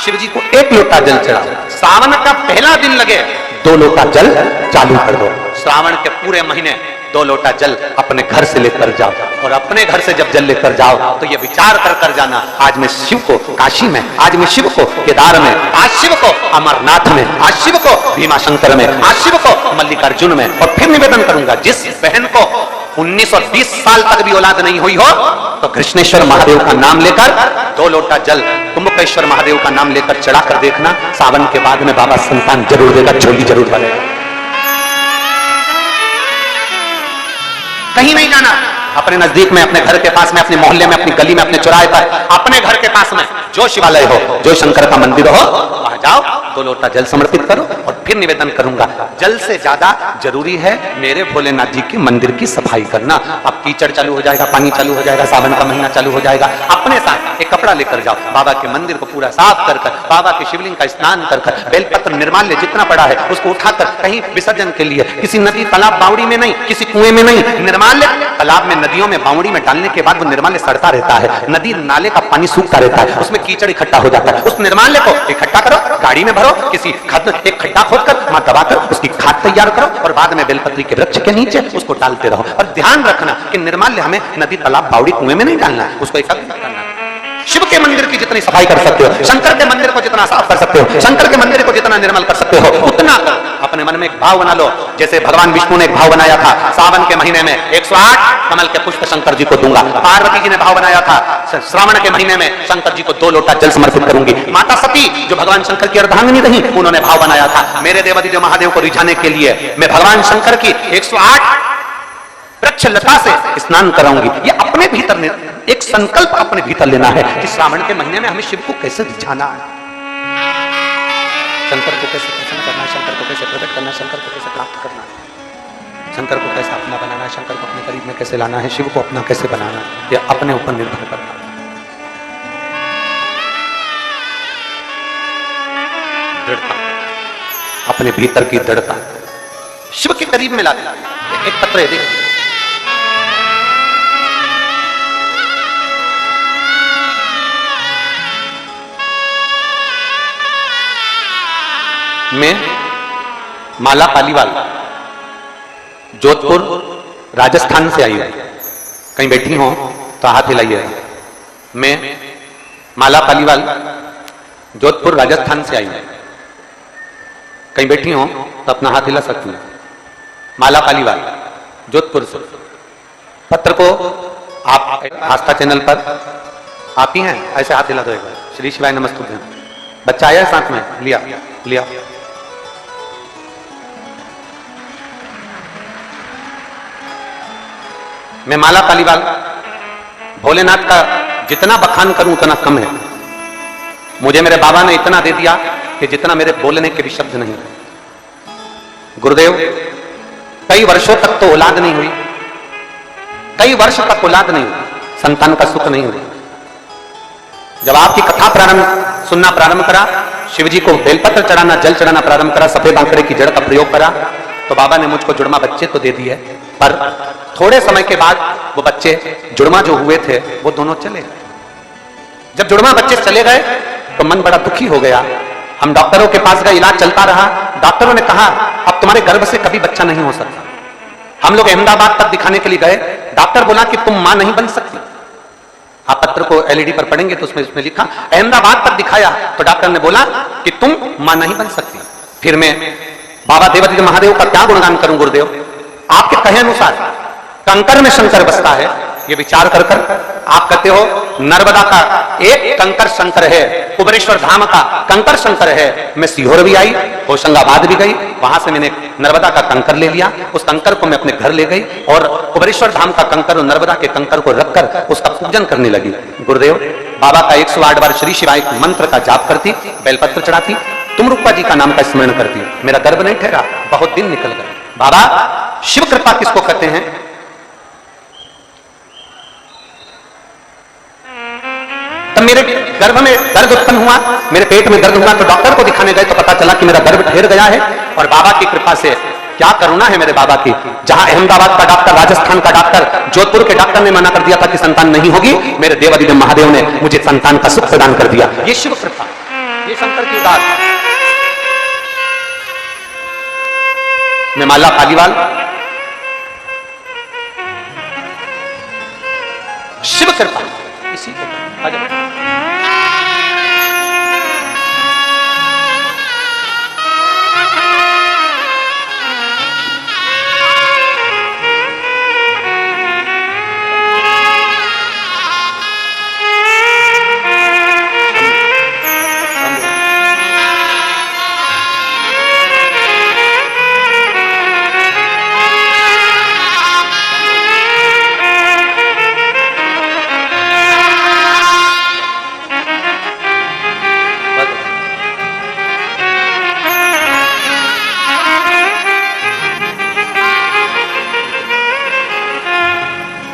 शिव जी को 1 लोटा जल चढ़ाओ, सावन का पहला दिन लगे 2 लोटा जल चालू कर दो, श्रावण के पूरे महीने 2 लोटा जल अपने घर से लेकर जाओ, और अपने घर से जब जल लेकर जाओ तो ये विचार कर जाना, आज मैं शिव को काशी में, आज मैं शिव को केदार में, आज शिव को अमरनाथ में, आज शिव को भीमा शंकर में, आज शिव को मल्लिकार्जुन में। और फिर निवेदन करूंगा, जिस बहन को 1920 साल तक भी औलाद नहीं हुई हो तो कृष्णेश्वर महादेव का नाम लेकर 2 लोटा जल कुंभकेश्वर महादेव का नाम लेकर चढ़ा कर देखना, सावन के बाद में बाबा संतान जरूर देगा, झोली जरूर भरेगा। कहीं नहीं जाना, अपने नजदीक में, अपने घर के पास में, अपने मोहल्ले में, अपनी गली में, अपने चौराहे पर, अपने घर के पास में जो शिवालय हो, जो शंकर का मंदिर हो, वहां जाओ, 2 लोटा जल समर्पित करो। और फिर निवेदन करूंगा, जल से ज्यादा जरूरी है मेरे भोलेनाथ जी के मंदिर की सफाई करना। अब कीचड़ चालू हो जाएगा, पानी चालू हो जाएगा, सावन का महीना चालू हो जाएगा, अपने साथ एक कपड़ा लेकर जाओ, बाबा के मंदिर को पूरा साफ कर, बाबा के शिवलिंग का स्नान कर, बेलपत्र निर्माल्य जितना पड़ा है उसको उठाकर कहीं विसर्जन के लिए, किसी नदी तालाब बावड़ी में नहीं, किसी कुएं में नहीं, निर्माल्य तालाब में, नदियों में, बावड़ी में डालने के बाद वो निर्माल्य सड़ता रहता है, नदी नाले का पानी सूखता रहता है, उसमें कीचड़ इकट्ठा हो जाता है। उस निर्माल्य को इकट्ठा करो, गाड़ी में भरो, किसी खाद एक खड्डा खोदकर वहां दबाकर उसकी खाद तैयार करो और बाद में बेलपत्री के वृक्ष के नीचे उसको डालते रहो। और ध्यान रखना कि निर्माल्य हमें नदी, तालाब, बावड़ी, कुएं में नहीं डालना, उसको एकत्रित करना। शिव के मंदिर की जितनी सफाई कर सकते हो, शंकर के मंदिर को जितना साफ कर सकते हो, शंकर के मंदिर को जितना निर्मल कर सकते हो, उतना करो। अपने मन में एक भाव बना लो, जैसे भगवान विष्णु ने एक भाव बनाया था, सावन के महीने में 108 कमल के पुष्प शंकर जी को दूंगा। पार्वती जी ने भाव बनाया था, श्रावण के महीने में शंकर जी को 2 लोटा जल समर्पित करूंगी। माता सती जो भगवान शंकर की अर्धांगिनी रही, उन्होंने भाव बनाया था, मेरे देवादिदेव महादेव को रिझाने के लिए मैं भगवान शंकर की 108 वृक्ष लता से स्नान कराऊंगी। ये अपने भीतर एक संकल्प अपने भीतर लेना है कि श्रावण के महीने में हमें शिव को कैसे रिझाना है, शंकर को कैसे प्रसन्न करना है, शंकर को कैसे प्रकट करना है, शंकर को कैसे प्राप्त करना है, शंकर को कैसे अपना बनाना है, शंकर को अपने करीब में कैसे लाना है, शिव को अपना कैसे बनाना है, यह अपने ऊपर निर्भर करना है। दृढ़ता, अपने भीतर की दृढ़ता शिव के करीब में लाती है। एक पत्र है, देखिए, मैं माला पालीवाल जोधपुर राजस्थान से आई हूं। कहीं बैठी हो तो हाथ हिलाइए। मैं माला पालीवाल जोधपुर राजस्थान से आई हूं। कहीं बैठी हो तो अपना हाथ हिला सकती हूं। माला पालीवाल जोधपुर से। पत्र को आप आस्था चैनल पर आप ही हैं, ऐसे हाथ हिला दो एक बार। श्री शिवाय नमस्तुभ्यं। बच्चा आया साथ में, लिया लिया। मैं माला पालीवाल भोलेनाथ का जितना बखान करूं उतना कम है। मुझे मेरे बाबा ने इतना दे दिया कि जितना मेरे बोलने के भी शब्द नहीं। गुरुदेव, कई वर्षों तक तो औलाद नहीं हुई, कई वर्ष तक औलाद नहीं हुई, संतान का सुख नहीं हुआ। जब आपकी कथा सुनना प्रारंभ करा, शिवजी को बेलपत्र चढ़ाना, जल चढ़ाना प्रारंभ करा, सफेद आंकड़े की जड़ का प्रयोग करा, तो बाबा ने मुझको जुड़मा बच्चे तो दे दिए, पर थोड़े समय के बाद वो बच्चे जुड़मा जो हुए थे वो दोनों चले गए। जब जुड़मा बच्चे चले गए तो मन बड़ा दुखी हो गया। हम डॉक्टरों के पास गए, इलाज चलता रहा। डॉक्टरों ने कहा अब तुम्हारे गर्भ से कभी बच्चा नहीं हो सकता। हम लोग अहमदाबाद तक दिखाने के लिए गए। डॉक्टर बोला कि तुम मां नहीं बन सकती। आप पत्र को एलईडी पर पढ़ेंगे तो उसमें लिखा, अहमदाबाद तक दिखाया तो डॉक्टर ने बोला कि तुम मां नहीं बन सकती। फिर मैं बाबा देवादिदेव महादेव का क्या गुणगान करूं गुरुदेव? आपके कहे अनुसार कंकर में शंकर बसता है, ये विचार कर कर आप कहते हो नर्मदा का एक कंकर शंकर है, कुबेरेश्वर धाम का कंकर शंकर है। मैं सीहोर भी आई, होशंगाबाद भी गई, वहां से मैंने नर्मदा का कंकर ले लिया। उस कंकर को मैं अपने घर ले गई और कुबेरेश्वर धाम का कंकर और नर्मदा के कंकर को रखकर उसका पूजन करने लगी। गुरुदेव, बाबा का 108 बार श्री शिवाय मंत्र का जाप करती, बेलपत्र चढ़ाती, तुम रूपा जी का नाम का स्मरण करती। मेरा गर्भ नहीं ठहरा, बहुत दिन निकल गए। बाबा, शिव कृपा किसको कहते हैं? तब मेरे गर्भ में दर्द उत्पन्न हुआ, मेरे पेट में दर्द हुआ, तो डॉक्टर को दिखाने गए तो पता चला कि मेरा गर्भ ठहर गया है। और बाबा की कृपा से क्या करुणा है मेरे बाबा की, जहां अहमदाबाद का डॉक्टर, राजस्थान का डॉक्टर, जोधपुर के डॉक्टर ने मना कर दिया था कि संतान नहीं होगी, मेरे देवादिदेव महादेव ने मुझे संतान का सुख प्रदान कर दिया। ये शिव कृपा, ये शंकर की उदार। मैं माला पालीवाल, शिव कृपा इसी को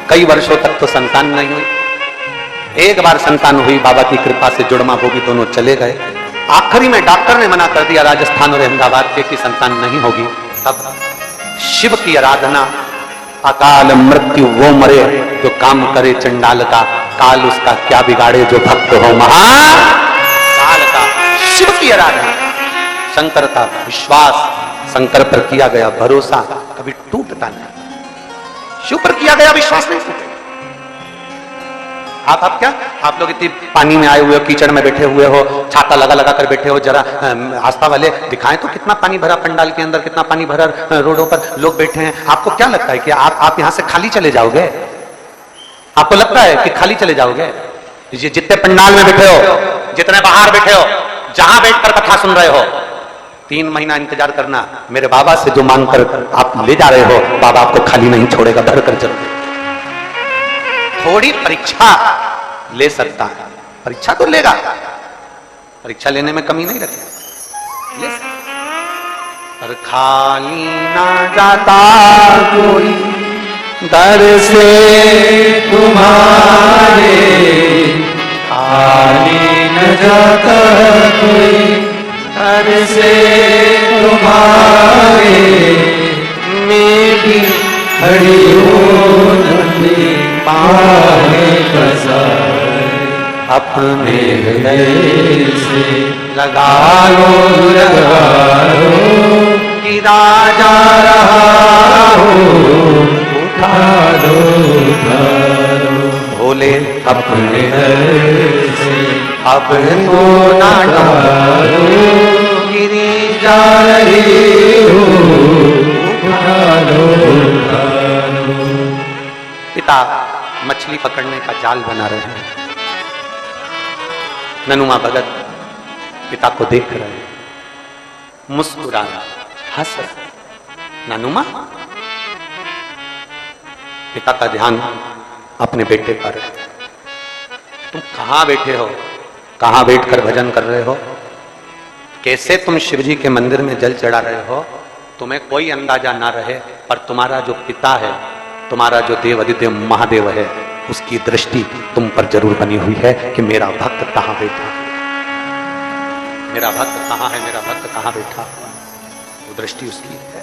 कई वर्षों तक तो संतान नहीं हुई। एक बार संतान हुई, बाबा की कृपा से जुड़मा भोगी दोनों चले गए। आखिरी में डॉक्टर ने मना कर दिया राजस्थान और अहमदाबाद के कि संतान नहीं होगी। तब शिव की आराधना अकाल मृत्यु वो मरे जो काम करे चंडाल का, काल उसका क्या बिगाड़े जो भक्त हो महाकाल का। शिव की आराधना, शंकर का विश्वास, शंकर पर किया गया भरोसा कभी टूटता नहीं। शिव पर किया गया विश्वास नहीं टूटेगा। आप क्या, आप लोग इतनी पानी में आए हुए हो, कीचड़ में बैठे हुए हो, छाता लगा लगा कर बैठे हो, जरा आस्था वाले दिखाएं तो कितना पानी भरा पंडाल के अंदर, कितना पानी भरा रोडों पर लोग बैठे हैं। आपको क्या लगता है कि आप यहां से खाली चले जाओगे? आपको लगता है कि खाली चले जाओगे? ये जितने पंडाल में बैठे हो, जितने बाहर बैठे हो, जहां बैठकर कथा सुन रहे हो, 3 महीना इंतजार करना। मेरे बाबा से जो मांग कर आप ले जा रहे हो, बाबा आपको खाली नहीं छोड़ेगा, भर कर जरूर। थोड़ी परीक्षा ले सकता है, परीक्षा तो लेगा, परीक्षा लेने में कमी नहीं रखे, ले सकता। पर खाली ना जाता कोई दर से तुम्हारे, खाली न जाता कोई दर से तुम्हारे, मैं भी खड़ी हो लंबी बाहें पसारे, अपने हृदय से लगा लगा लो गिरा जा रहा हो, उठा लो भोले अपने हृदय से अब तो ना डालो, गिरी जा रही हो, उठा लो। पिता मछली पकड़ने का जाल बना रहे हैं। ननुमा भगत पिता को देख रहे हैं, मुस्कुरा रहा, हंस रहा। ननुमा, पिता का ध्यान अपने बेटे पर है। तुम कहां बैठे हो, कहां बैठकर भजन कर रहे हो, कैसे तुम शिवजी के मंदिर में जल चढ़ा रहे हो, तुम्हें कोई अंदाजा ना रहे, पर तुम्हारा जो पिता है, तुम्हारा जो देव अधिदेव महादेव है, उसकी दृष्टि तुम पर जरूर बनी हुई है कि मेरा भक्त कहां बैठा, मेरा भक्त कहां है, मेरा भक्त कहां बैठा। वो दृष्टि उसकी है।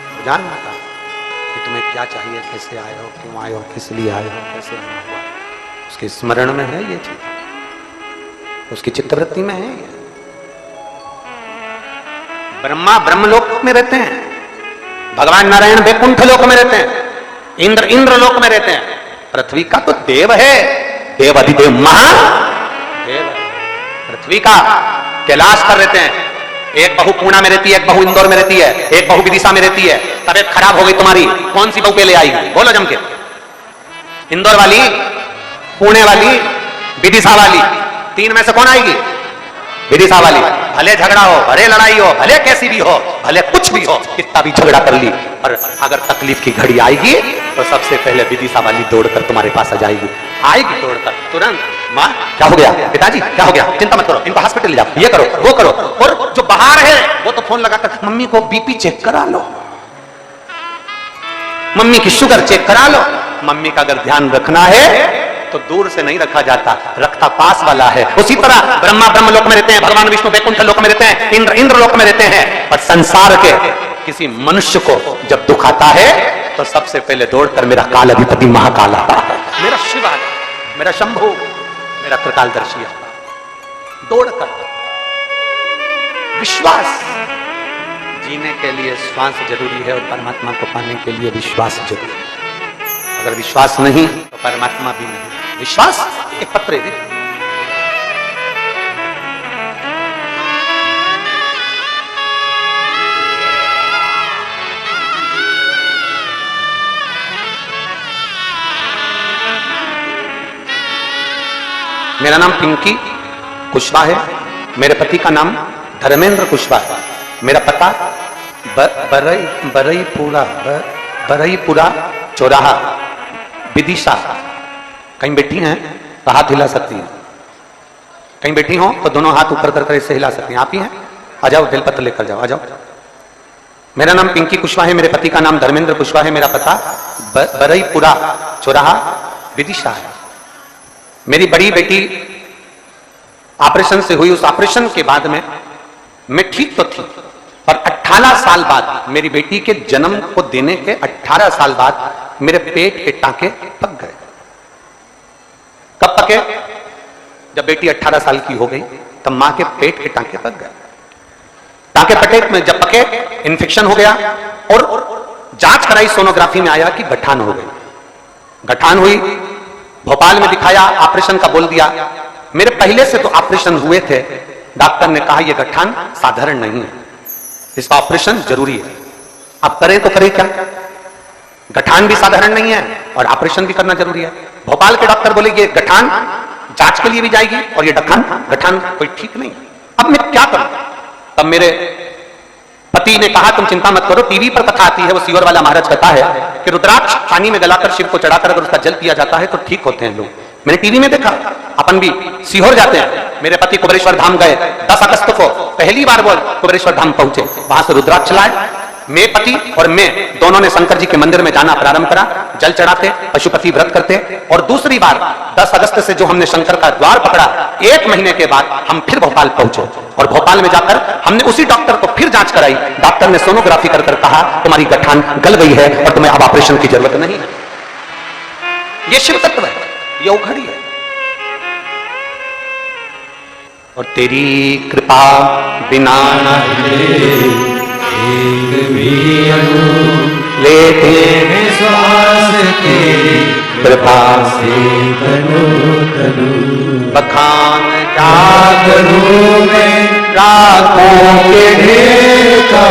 तो जानना था कि तुम्हें क्या चाहिए, कैसे आए हो, क्यों आए हो, किस लिए आए हो, कैसे आना हुआ, उसके स्मरण में है ये चीज, उसकी चित्तवृत्ति में है ये। ब्रह्मा ब्रह्मलोक में रहते हैं, भगवान नारायण वैकुंठ लोक में रहते हैं, इंद्र इंद्र लोक में रहते हैं। पृथ्वी का तो देव है, देव अधिदेव महादेव है। पृथ्वी का कैलाश पर रहते हैं। एक बहू पूर्णा में रहती है, एक बहू इंदौर में रहती है, एक बहू विदिशा में रहती है। तबीयत खराब हो गई तुम्हारी, कौन सी बहू पे ले आएगी? बोलो जम के। इंदौर वाली, पुणे वाली, विदिशा वाली, 3 में से कौन आएगी? विदिशा वाली। भले झगड़ा हो, भले लड़ाई हो, भले कैसी भी हो, भले कुछ भी हो, कितना भी झगड़ा कर ली, और अगर तकलीफ की घड़ी आएगी तो सबसे पहले विदिशा वाली दौड़कर तुम्हारे पास आ जाएगी, आएगी दौड़कर तुरंत। माँ क्या हो गया, पिताजी क्या हो गया, चिंता मत करो, इनको हॉस्पिटल ले जाओ, ये करो वो करो। और जो बाहर है वो तो फोन लगाकर मम्मी को बीपी चेक करा लो, मम्मी की शुगर चेक करा लो। मम्मी का अगर ध्यान रखना है तो दूर से नहीं रखा जाता, रखता पास वाला है। उसी तरह ब्रह्मा ब्रह्म लोक में रहते हैं, भगवान विष्णु वैकुंठ लोक में रहते हैं, इंद्र इंद्र लोक में रहते हैं। पर संसार के किसी मनुष्य को जब दुख आता है तो सबसे पहले दौड़कर मेरा काल अधिपति महाकाल आता है, मेरा शिव आता है, मेरा शंभु, मेरा त्रिकालदर्शी आता है। दौड़कर विश्वास, जीने के लिए श्वास जरूरी है और परमात्मा को पाने के लिए विश्वास जरूरी है। अगर विश्वास नहीं तो परमात्मा भी नहीं। विश्वास एक पत्र है। मेरा नाम पिंकी कुशवाहा है, मेरे पति का नाम धर्मेंद्र कुशवाहा है। मेरा पता बरईपुरा चौराहा विदिशा। कहीं बैठी हैं तो हाथ हिला सकती हैं, कहीं बैठी हो तो दोनों हाथ ऊपर कर ऐसे हिला सकती हैं। आप ही हैं, आ जाओ, बेलपत्र लेकर जाओ, आ जाओ। मेरा नाम पिंकी कुशवाहा है, मेरे पति का नाम धर्मेंद्र कुशवाहा है। मेरा पता बरईपुरा चौराहा विदिशा है। मेरी बड़ी बेटी ऑपरेशन से हुई, उस ऑपरेशन के बाद में मैं ठीक तो थी, पर 18 साल बाद, मेरी बेटी के जन्म को देने के 18 साल बाद मेरे पेट के टांके पक गए। कब पके? जब बेटी 18 साल की हो गई तब मां के पेट के टांके पक गए। टांके पटे में जब पके, इन्फेक्शन हो गया और जांच कराई, सोनोग्राफी में आया कि गठान हो गई। गठान हुई, भोपाल में दिखाया, ऑपरेशन का बोल दिया। मेरे पहले से तो ऑपरेशन हुए थे, डॉक्टर ने कहा यह गठान साधारण नहीं है, इसका ऑपरेशन जरूरी है। अब करें तो करें क्या? गठान भी साधारण नहीं है और ऑपरेशन भी करना जरूरी है। भोपाल के डॉक्टर बोले ये गठान जांच के लिए भी जाएगी और ये गठान कोई ठीक नहीं। अब मैं क्या करूं? तब मेरे पति ने कहा तुम चिंता मत करो, टीवी पर कथा आती है, वो सीवर वाला महाराज कथा है कि रुद्राक्ष पानी में गलाकर शिव को चढ़ाकर अगर उसका जल पिया जाता है तो ठीक होते हैं लोग। मैंने टीवी में देखा, अपन भी सीहोर जाते हैं। मेरे पति कुबेरेश्वर धाम गए, 10 अगस्त को पहली बार वो कुबेरेश्वर धाम पहुंचे, वहां से रुद्राक्ष लाए। मेरे पति और मैं दोनों ने शंकर जी के मंदिर में जाना प्रारंभ करा, जल चढ़ाते, पशुपति व्रत करते। और दूसरी बार 10 अगस्त से जो हमने शंकर का द्वार पकड़ा, 1 महीने के बाद हम फिर भोपाल पहुंचे और भोपाल में जाकर हमने उसी डॉक्टर को फिर जांच कराई। डॉक्टर ने सोनोग्राफी कर कहा तुम्हारी गठान गल गई है और तुम्हें अब ऑपरेशन की जरूरत नहीं है। यह शिव तत्व है, यह उघड़ी है। और तेरी कृपा बिना लेते विश्वास के कृपा से तनु तनु बखान जागरूं में राखों के ढेर का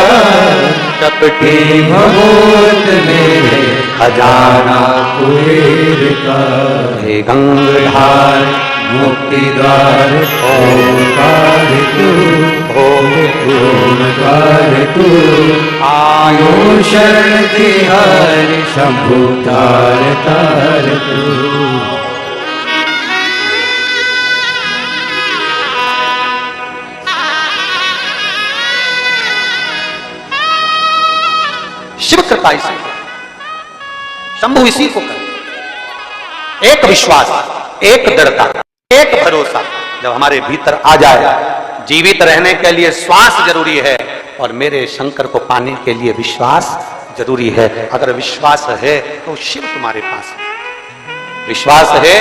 टपटे भगवत मेरे खजाना कुबेर का। हे गंगाधार मुक्ति द्वार ओंकार तू, ओंकार तू, आयो शरण तिहार शंभु तार तार तू। शिव कृपा इसी को, शंभु इसी को कर। एक विश्वास, एक दृढ़ता, एक भरोसा जब हमारे भीतर आ जाए, जीवित रहने के लिए श्वास जरूरी है और मेरे शंकर को पाने के लिए विश्वास जरूरी है। अगर विश्वास है तो शिव तुम्हारे पास है, विश्वास है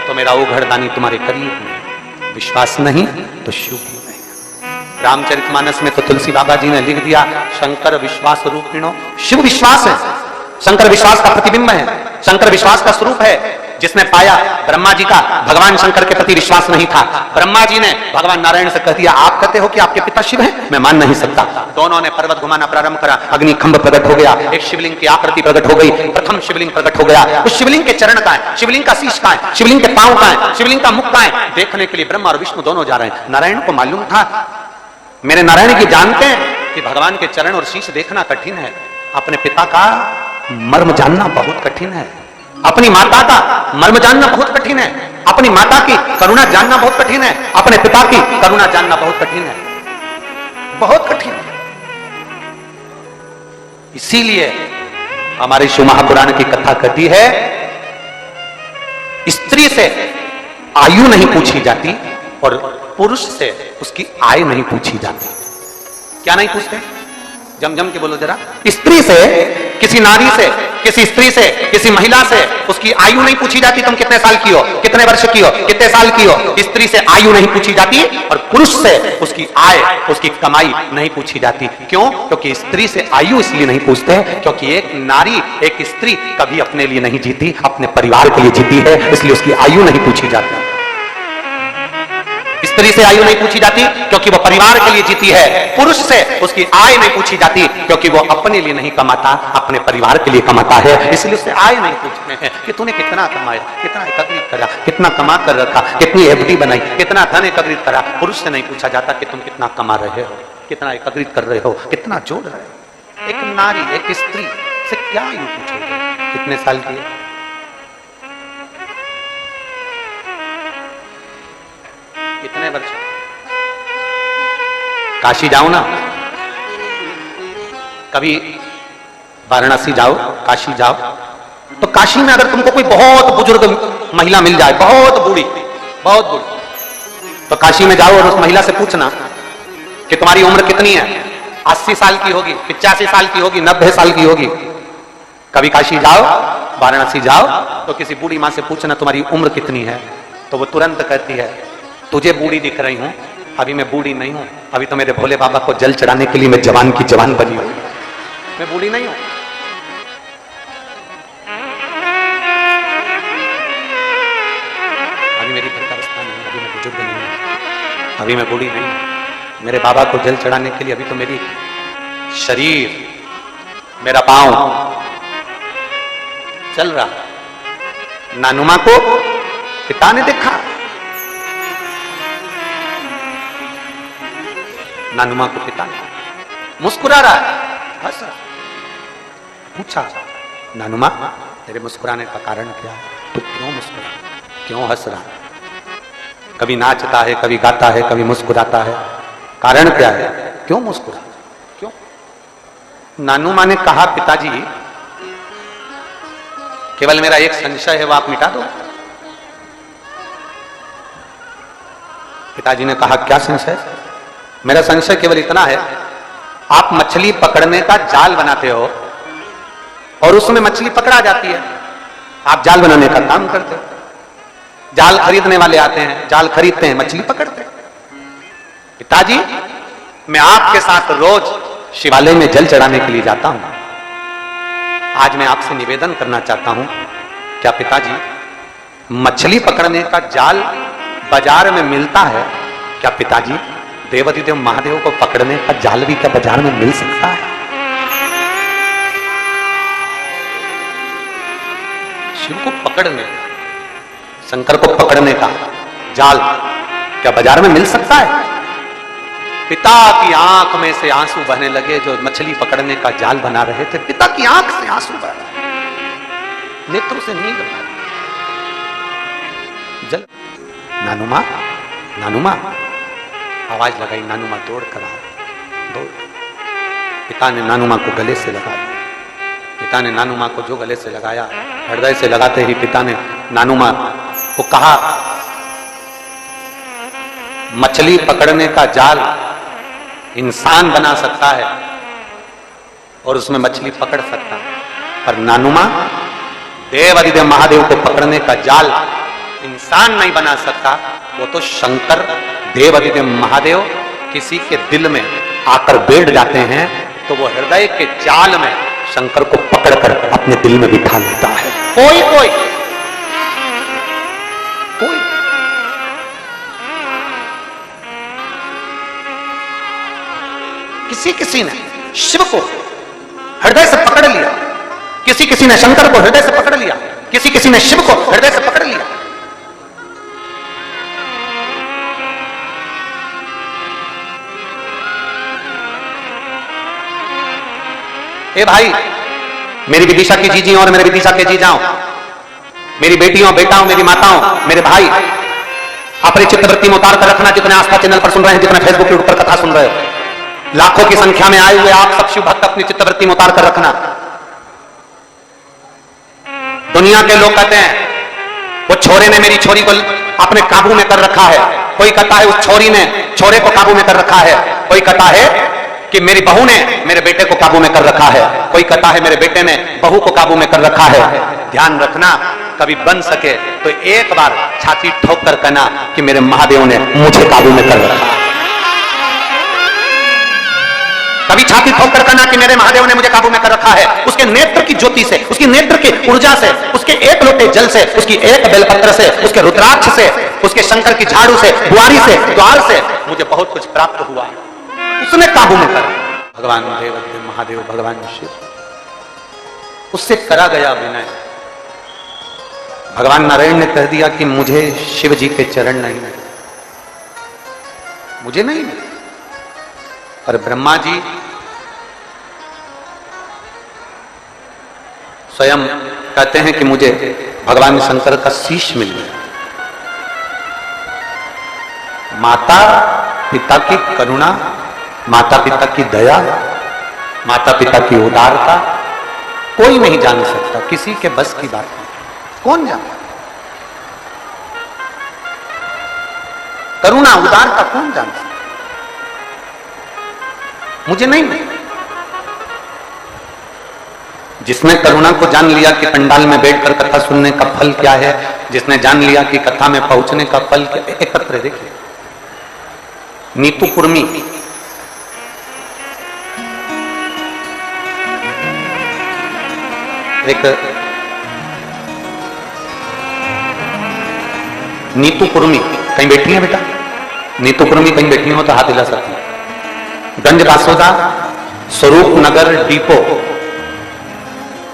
तो मेरा उघड़दानी तुम्हारे करीब है, विश्वास नहीं तो शिव भी नहीं। रामचरितमानस में तो तुलसी बाबा जी ने लिख दिया शंकर विश्वास रूपिणो। शिव विश्वास है, शंकर विश्वास का प्रतिबिंब है, शंकर विश्वास का स्वरूप है। जिसने पाया ब्रह्मा जी का भगवान शंकर के प्रति विश्वास नहीं था, ब्रह्मा जी ने भगवान नारायण से कह दिया आप कहते हो कि आपके पिता शिव हैं, मैं मान नहीं सकता। दोनों ने पर्वत घुमाना प्रारंभ करा, अग्नि खंभ प्रकट हो गया, एक शिवलिंग की आकृति प्रकट हो गई, प्रथम शिवलिंग प्रकट हो गया। उस शिवलिंग के चरण का है, शिवलिंग का शीश का है, शिवलिंग के पांव का है, शिवलिंग का मुख का है। देखने के लिए ब्रह्मा और विष्णु दोनों जा रहे हैं। नारायण को मालूम था, मेरे नारायण जी जानते हैं कि भगवान के चरण और शीश देखना कठिन है, अपने पिता का मर्म जानना बहुत कठिन है, अपनी माता का मर्म जानना बहुत कठिन है, अपनी माता की करुणा जानना बहुत कठिन है, अपने पिता की करुणा जानना बहुत कठिन है, बहुत कठिन है। इसीलिए हमारे शिव महापुराण की कथा कहती है स्त्री से आयु नहीं पूछी जाती और पुरुष से उसकी आय नहीं पूछी जाती। क्या नहीं पूछते? जम के बोलो जरा। स्त्री से, किसी नारी से, किसी स्त्री से, किसी महिला से उसकी आयु नहीं पूछी जाती, तुम कितने साल की हो, कितने वर्ष की हो, कितने साल की हो। स्त्री से आयु नहीं पूछी जाती और पुरुष से उसकी आय, उसकी कमाई नहीं पूछी जाती। क्यों? क्योंकि स्त्री से आयु इसलिए नहीं पूछते क्योंकि एक नारी, एक स्त्री कभी अपने लिए नहीं जीती, अपने परिवार के लिए जीती है, इसलिए उसकी आयु नहीं पूछी जाती। स्त्री से आयु नहीं पूछी जाती क्योंकि वो परिवार के लिए जीती है। पुरुष से उसकी आय नहीं पूछी जाती क्योंकि वो अपने लिए नहीं कमाता, अपने परिवार के लिए कमाता है, इसलिए उससे आय नहीं पूछते हैं कि तूने कितना कमाया, कितना एकत्रित करा, कितना कमा कर रखा, कितनी एफडी बनाई, कितना धन एकत्रित करा। पुरुष से नहीं पूछा जाता कि तुम कितना कमा रहे हो, कितना एकत्रित कर रहे हो, कितना जोड़ रहे हो। एक नारी, एक स्त्री से क्या आयु पूछोगे, कितने साल की है, कितने वर्ष। काशी जाओ ना, कभी वाराणसी जाओ, काशी जाओ, तो काशी में अगर तुमको कोई बहुत बुजुर्ग महिला मिल जाए, बहुत बूढ़ी, तो काशी में जाओ और उस महिला से पूछना कि तुम्हारी उम्र कितनी है। 80 साल की होगी, 85 साल की होगी, 90 साल की होगी। कभी काशी जाओ, वाराणसी जाओ तो किसी बूढ़ी मां से पूछना तुम्हारी उम्र कितनी है, तो वो तुरंत कहती है तुझे बूढ़ी दिख रही हूं, अभी मैं बूढ़ी नहीं हूं, अभी तो मेरे भोले बाबा को जल चढ़ाने के लिए मैं जवान की जवान बनी हूं, मैं बूढ़ी नहीं हूं। अभी मेरी वृद्धावस्था नहीं, अभी मैं बुजुर्ग नहीं हूं, अभी मैं बूढ़ी नहीं हूं, मेरे बाबा को जल चढ़ाने के लिए अभी तो मेरी शरीर, मेरा पांव चल रहा। नानुमा को पिता ने देखा, नानुमा को पिता ने मुस्कुरा रहा है, हंस रहा। पूछा नानुमा तेरे मुस्कुराने का कारण क्या है, तू क्यों मुस्कुरा, क्यों हंस रहा है? कभी नाचता है, कभी गाता है, कभी मुस्कुराता है, कारण क्या है, क्यों मुस्कुरा, क्यों? नानुमा ने कहा पिताजी केवल मेरा एक संशय है, वो आप मिटा दो। पिताजी ने कहा क्या संशय? मेरा संशय केवल इतना है, आप मछली पकड़ने का जाल बनाते हो और उसमें मछली पकड़ा जाती है, आप जाल बनाने का काम करते हो, जाल खरीदने वाले आते हैं, जाल खरीदते हैं, मछली पकड़ते हैं। पिताजी मैं आपके साथ रोज शिवालय में जल चढ़ाने के लिए जाता हूं, आज मैं आपसे निवेदन करना चाहता हूं, क्या पिताजी मछली पकड़ने का जाल बाजार में मिलता है क्या? पिताजी देवाधिदेव महादेव को पकड़ने का जाल भी क्या बाजार में मिल सकता है? शिव को पकड़ने, शंकर को पकड़ने का जाल क्या बाजार में मिल सकता है? पिता की आंख में से आंसू बहने लगे, जो मछली पकड़ने का जाल बना रहे थे, पिता की आंख से आंसू बह रहे, नेत्रों से नींद बह रही। जल नानुमा, नानुमा आवाज लगाई, नानुमा दौड़ कर आए, दौड़। पिता ने नानुमा को गले से लगा दिया, पिता ने नानुमा को जो गले से लगाया, हृदय से लगाते ही पिता ने नानुमा को कहा मछली पकड़ने का जाल इंसान बना सकता है और उसमें मछली पकड़ सकता है, पर नानुमा देवाधिदेव महादेव को पकड़ने का जाल इंसान नहीं बना सकता। वो तो शंकर देवाधिदेव महादेव किसी के दिल में आकर बैठ जाते हैं तो वो हृदय के जाल में शंकर को पकड़कर अपने दिल में बिठा लेता है। कोई कोई कोई किसी किसी ने शिव को हृदय से पकड़ लिया, किसी किसी ने शंकर को हृदय से पकड़ लिया, किसी किसी ने शिव को हृदय से पकड़ लिया। ए भाई, मेरी विदिशा की जीजी और मेरे विदिशा के जीजाओं, मेरी बेटियों बेटाओं, मेरी माताओं, मेरे भाई, अपनी चित्तवृत्ति में उतार कर रखना। जितने आस्था चैनल पर सुन रहे हैं, जितने फेसबुक के ऊपर कथा सुन रहे हो, लाखों की संख्या में आए हुए आप सब शिव भक्त अपनी चित्तवृत्ति में उतार कर रखना। दुनिया के लोग कहते हैं वो छोरे ने मेरी छोरी को अपने काबू में कर रखा है, कोई कहता है उस छोरी ने छोरे को काबू में कर रखा है, कोई कहता है कि मेरी बहू ने मेरे बेटे को काबू में कर रखा है, कोई कहता है मेरे बेटे ने बहू को काबू में कर रखा है। ध्यान रखना, कभी बन सके तो एक बार छाती ठोक कर कहना कि मेरे महादेव ने मुझे काबू में कर रखा है। कभी छाती ठोक कर कहना कि मेरे महादेव ने मुझे काबू में कर रखा है। उसके नेत्र की ज्योति से, उसकी नेत्र की ऊर्जा से, उसके एक लोटे जल से, उसकी एक बेलपत्र से, उसके रुद्राक्ष से, उसके शंकर की झाड़ू से, बुआरी से, द्वार से मुझे बहुत कुछ प्राप्त हुआ, उसने काबू में करा। भगवान देवाधिदेव महादेव, भगवान शिव, उससे करा गया विनय। भगवान नारायण ने कह दिया कि मुझे शिव जी के चरण नहीं मिले, मुझे नहीं मिले। और ब्रह्मा जी स्वयं कहते हैं कि मुझे भगवान शंकर का शीश मिल गया। माता पिता की करुणा, माता पिता की दया, माता पिता की उदारता कोई नहीं जान सकता, किसी के बस की बात नहीं। कौन जानता? करुणा उदारता कौन जान सकता? मुझे नहीं। जिसने करुणा को जान लिया कि पंडाल में बैठकर कथा सुनने का फल क्या है, जिसने जान लिया कि कथा में पहुंचने का फल क्या है, एक पत्र देखिए, नीतू कुर्मी, एक नीतू कुर्मी कहीं बैठी है बेटा? नीतू कुर्मी कहीं बैठी हो तो हाथ हिला सकती है। गंज बासोदा, स्वरूप नगर डिपो,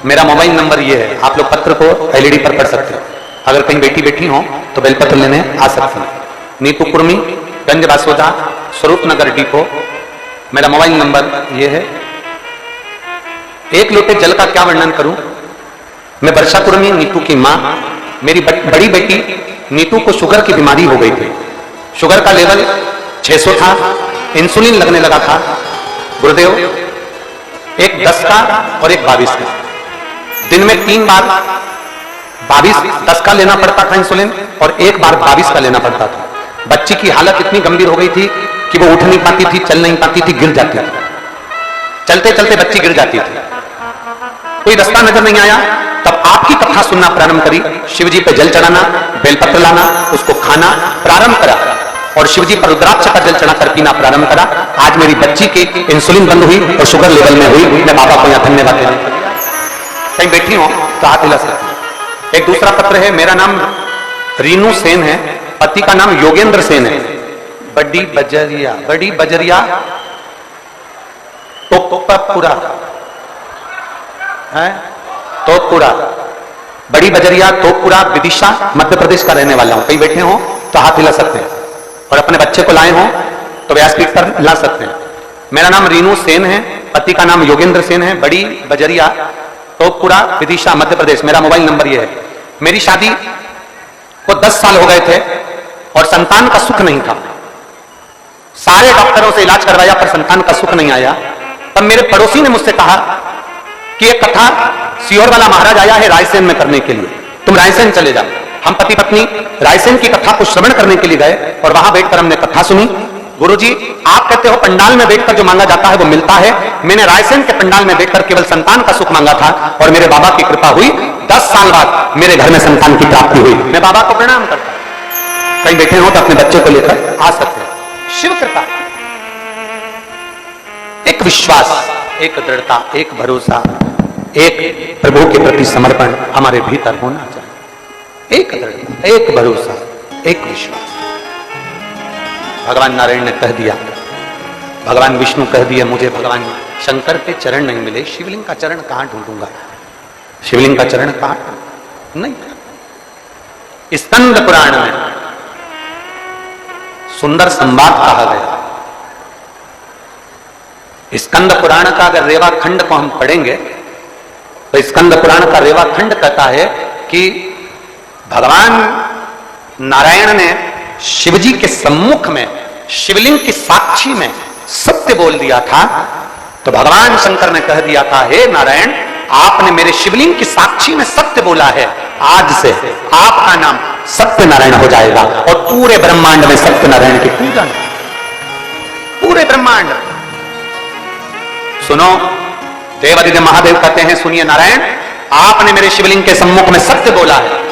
मेरा मोबाइल नंबर ये है। आप लोग पत्र को एलईडी पर पढ़ सकते हो। अगर कहीं बैठी हो तो बेलपत्र लेने आ सकते हैं। नीतू कुर्मी, गंज बासोदा, स्वरूप नगर डिपो, मेरा मोबाइल नंबर ये है। एक लोटे जल का क्या वर्णन करूं? मैं वर्षा कुर्मी, नीतू की मां, मेरी बड़ी बेटी नीतू को शुगर की बीमारी हो गई थी। शुगर का लेवल 600 था, इंसुलिन लगने लगा था। गुरुदेव, एक 10 का और एक 22 का, दिन में 3 बार 10 का लेना पड़ता था इंसुलिन और एक बार 22 का लेना पड़ता था। बच्ची की हालत इतनी गंभीर हो गई थी कि वो उठ नहीं पाती थी, चल नहीं पाती थी, गिर जाती थी। चलते चलते बच्ची गिर जाती थी। कोई रास्ता नजर नहीं आया, तब आपकी कथा सुनना प्रारंभ करी। शिवजी पे जल चढ़ाना, बेलपत्र लाना, उसको खाना प्रारंभ करा और शिवजी पर रुद्राक्ष का जल चढ़ाकर पीना प्रारंभ करा। आज मेरी बच्ची की इंसुलिन बंद हुई और शुगर लेवल में हुई। मैं बाबा को यहां धन्यवाद देना। कहीं बैठी हो तो हाथ हिला सकती हूं। एक दूसरा पत्र है, मेरा नाम रीनू सेन है, पति का नाम योगेंद्र सेन है। बड़ी बजरिया टोकपुरा है, टोकपुरा, बड़ी बजरिया टोकपुरा, विदिशा, मध्य प्रदेश का रहने वाला हूं। कहीं बैठे हो तो हाथ हिला सकते हैं और अपने बच्चे को लाए हो तो व्यासपीठ पर ला सकते हैं। मेरा नाम रीनू सेन है, पति का नाम योगेंद्र सेन है, बड़ी बजरिया टोकपुरा, विदिशा, मध्य प्रदेश। मेरा मोबाइल नंबर यह है। मेरी शादी को 10 साल हो गए थे और संतान का सुख नहीं था। सारे डॉक्टरों से इलाज करवाया पर संतान का सुख नहीं आया। तब मेरे पड़ोसी ने मुझसे कहा कि एक कथा सीहोर वाला महाराज आया है रायसेन में करने के लिए, तुम रायसेन चले जाओ। हम पति पत्नी रायसेन की कथा को श्रवण करने के लिए गए और वहां बैठकर हमने कथा सुनी। गुरुजी, आप कहते हो पंडाल में बैठकर जो मांगा जाता है वो मिलता है। मैंने रायसेन के पंडाल में बैठकर केवल संतान का सुख मांगा था और मेरे बाबा की कृपा हुई। 10 साल बाद मेरे घर में संतान की प्राप्ति हुई। मैं बाबा को प्रणाम करता हूं। कहीं बैठे हो तो अपने बच्चे को लेकर आ सकते हैं। शिव कृपा, एक विश्वास, एक दृढ़ता, एक भरोसा, एक प्रभु के प्रति समर्पण हमारे भीतर होना चाहिए। एक दृढ़ता, एक भरोसा, एक विश्वास। भगवान नारायण ने कह दिया, भगवान विष्णु कह दिया, मुझे भगवान शंकर के चरण नहीं मिले, शिवलिंग का चरण कहां ढूंढूंगा? शिवलिंग का चरण कहां? नहीं। स्कंद पुराण में सुंदर संवाद कहा गया। स्कंद पुराण का अगर रेवा खंड को हम पढ़ेंगे तो स्कंद पुराण का रेवा खंड कहता है कि भगवान नारायण ने शिवजी के सम्मुख में शिवलिंग की साक्षी में सत्य बोल दिया था। तो भगवान शंकर ने कह दिया था, हे नारायण, आपने मेरे शिवलिंग की साक्षी में सत्य बोला है, आज से आपका नाम सत्य नारायण हो जाएगा और पूरे ब्रह्मांड में सत्य नारायण की पूजा। पूरे ब्रह्मांड सुनो, देवादिदेव महादेव कहते हैं, सुनिए नारायण, आपने मेरे शिवलिंग के सम्मुख में सत्य बोला है।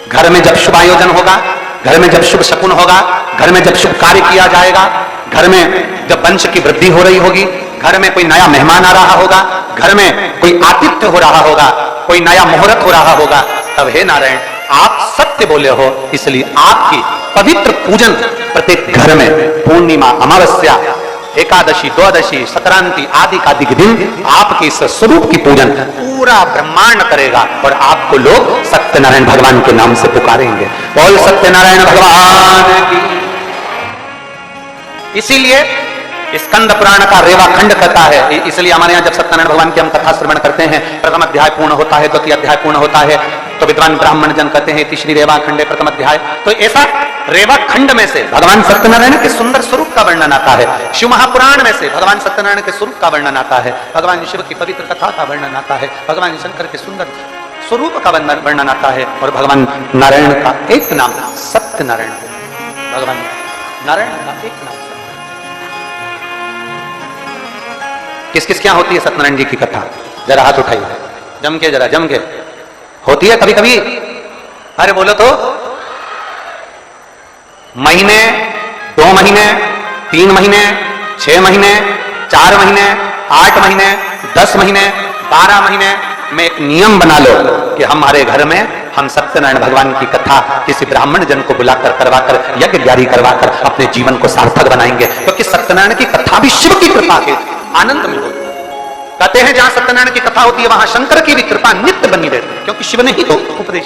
घर में जब शुभ आयोजन होगा, घर में जब शुभ शकुन होगा, घर में जब शुभ कार्य किया जाएगा, घर में जब वंश की वृद्धि हो रही होगी, घर में कोई नया मेहमान आ रहा होगा, घर में कोई आतिथ्य हो रहा होगा, कोई नया मुहूर्त हो रहा होगा, तब हे नारायण, आप सत्य बोले हो, इसलिए आपकी पवित्र पूजन प्रत्येक घर में पूर्णिमा, अमावस्या, एकादशी, द्वादशी, संक्रांति आदि का दिन आपके इस स्वरूप की पूजन पूरा ब्रह्मांड करेगा और आपको लोग सत्यनारायण भगवान के नाम से पुकारेंगे। बोल सत्यनारायण भगवान की। इसीलिए स्कंद पुराण का रेवा खंड कहता है, इसलिए हमारे यहाँ जब सत्यनारायण भगवान की हम कथा श्रवण करते हैं, प्रथम अध्याय पूर्ण होता है, द्वितीय अध्याय पूर्ण होता है, तो विद्वान ब्राह्मण जन कहते हैं तीसरी रेवा खंडे प्रथम अध्याय। तो ऐसा रेवा खंड में से भगवान सत्यनारायण के सुंदर स्वरूप का वर्णन आता है। शिव महापुराण में से भगवान सत्यनारायण के स्वरूप का वर्णन आता है। भगवान शिव की पवित्र कथा का वर्णन आता है। भगवान शंकर के सुंदर स्वरूप का वर्णन आता है और भगवान नारायण का एक नाम सत्यनारायण है। भगवान नारायण का एक नाम किस किस क्या होती है सत्यनारायण जी की कथा? जरा हाथ उठाइए, जम के, जरा जम के। होती है कभी कभी? अरे बोलो तो। महीने, 2 महीने, 3 महीने, 6 महीने, 4 महीने, 8 महीने, 10 महीने, 12 महीने में एक नियम बना लो कि हमारे घर में हम सत्यनारायण भगवान की कथा किसी ब्राह्मण जन को बुलाकर, करवाकर, यज्ञ ग्यारी करवाकर अपने जीवन को सार्थक बनाएंगे, क्योंकि सत्यनारायण की कथा भी शिव की कृपा के आनंद में होती है। कहते हैं जहां सत्यनारायण की कथा होती है वहां शंकर की भी कृपा नित्य बनी रहती है, क्योंकि शिव ने ही तो उपदेश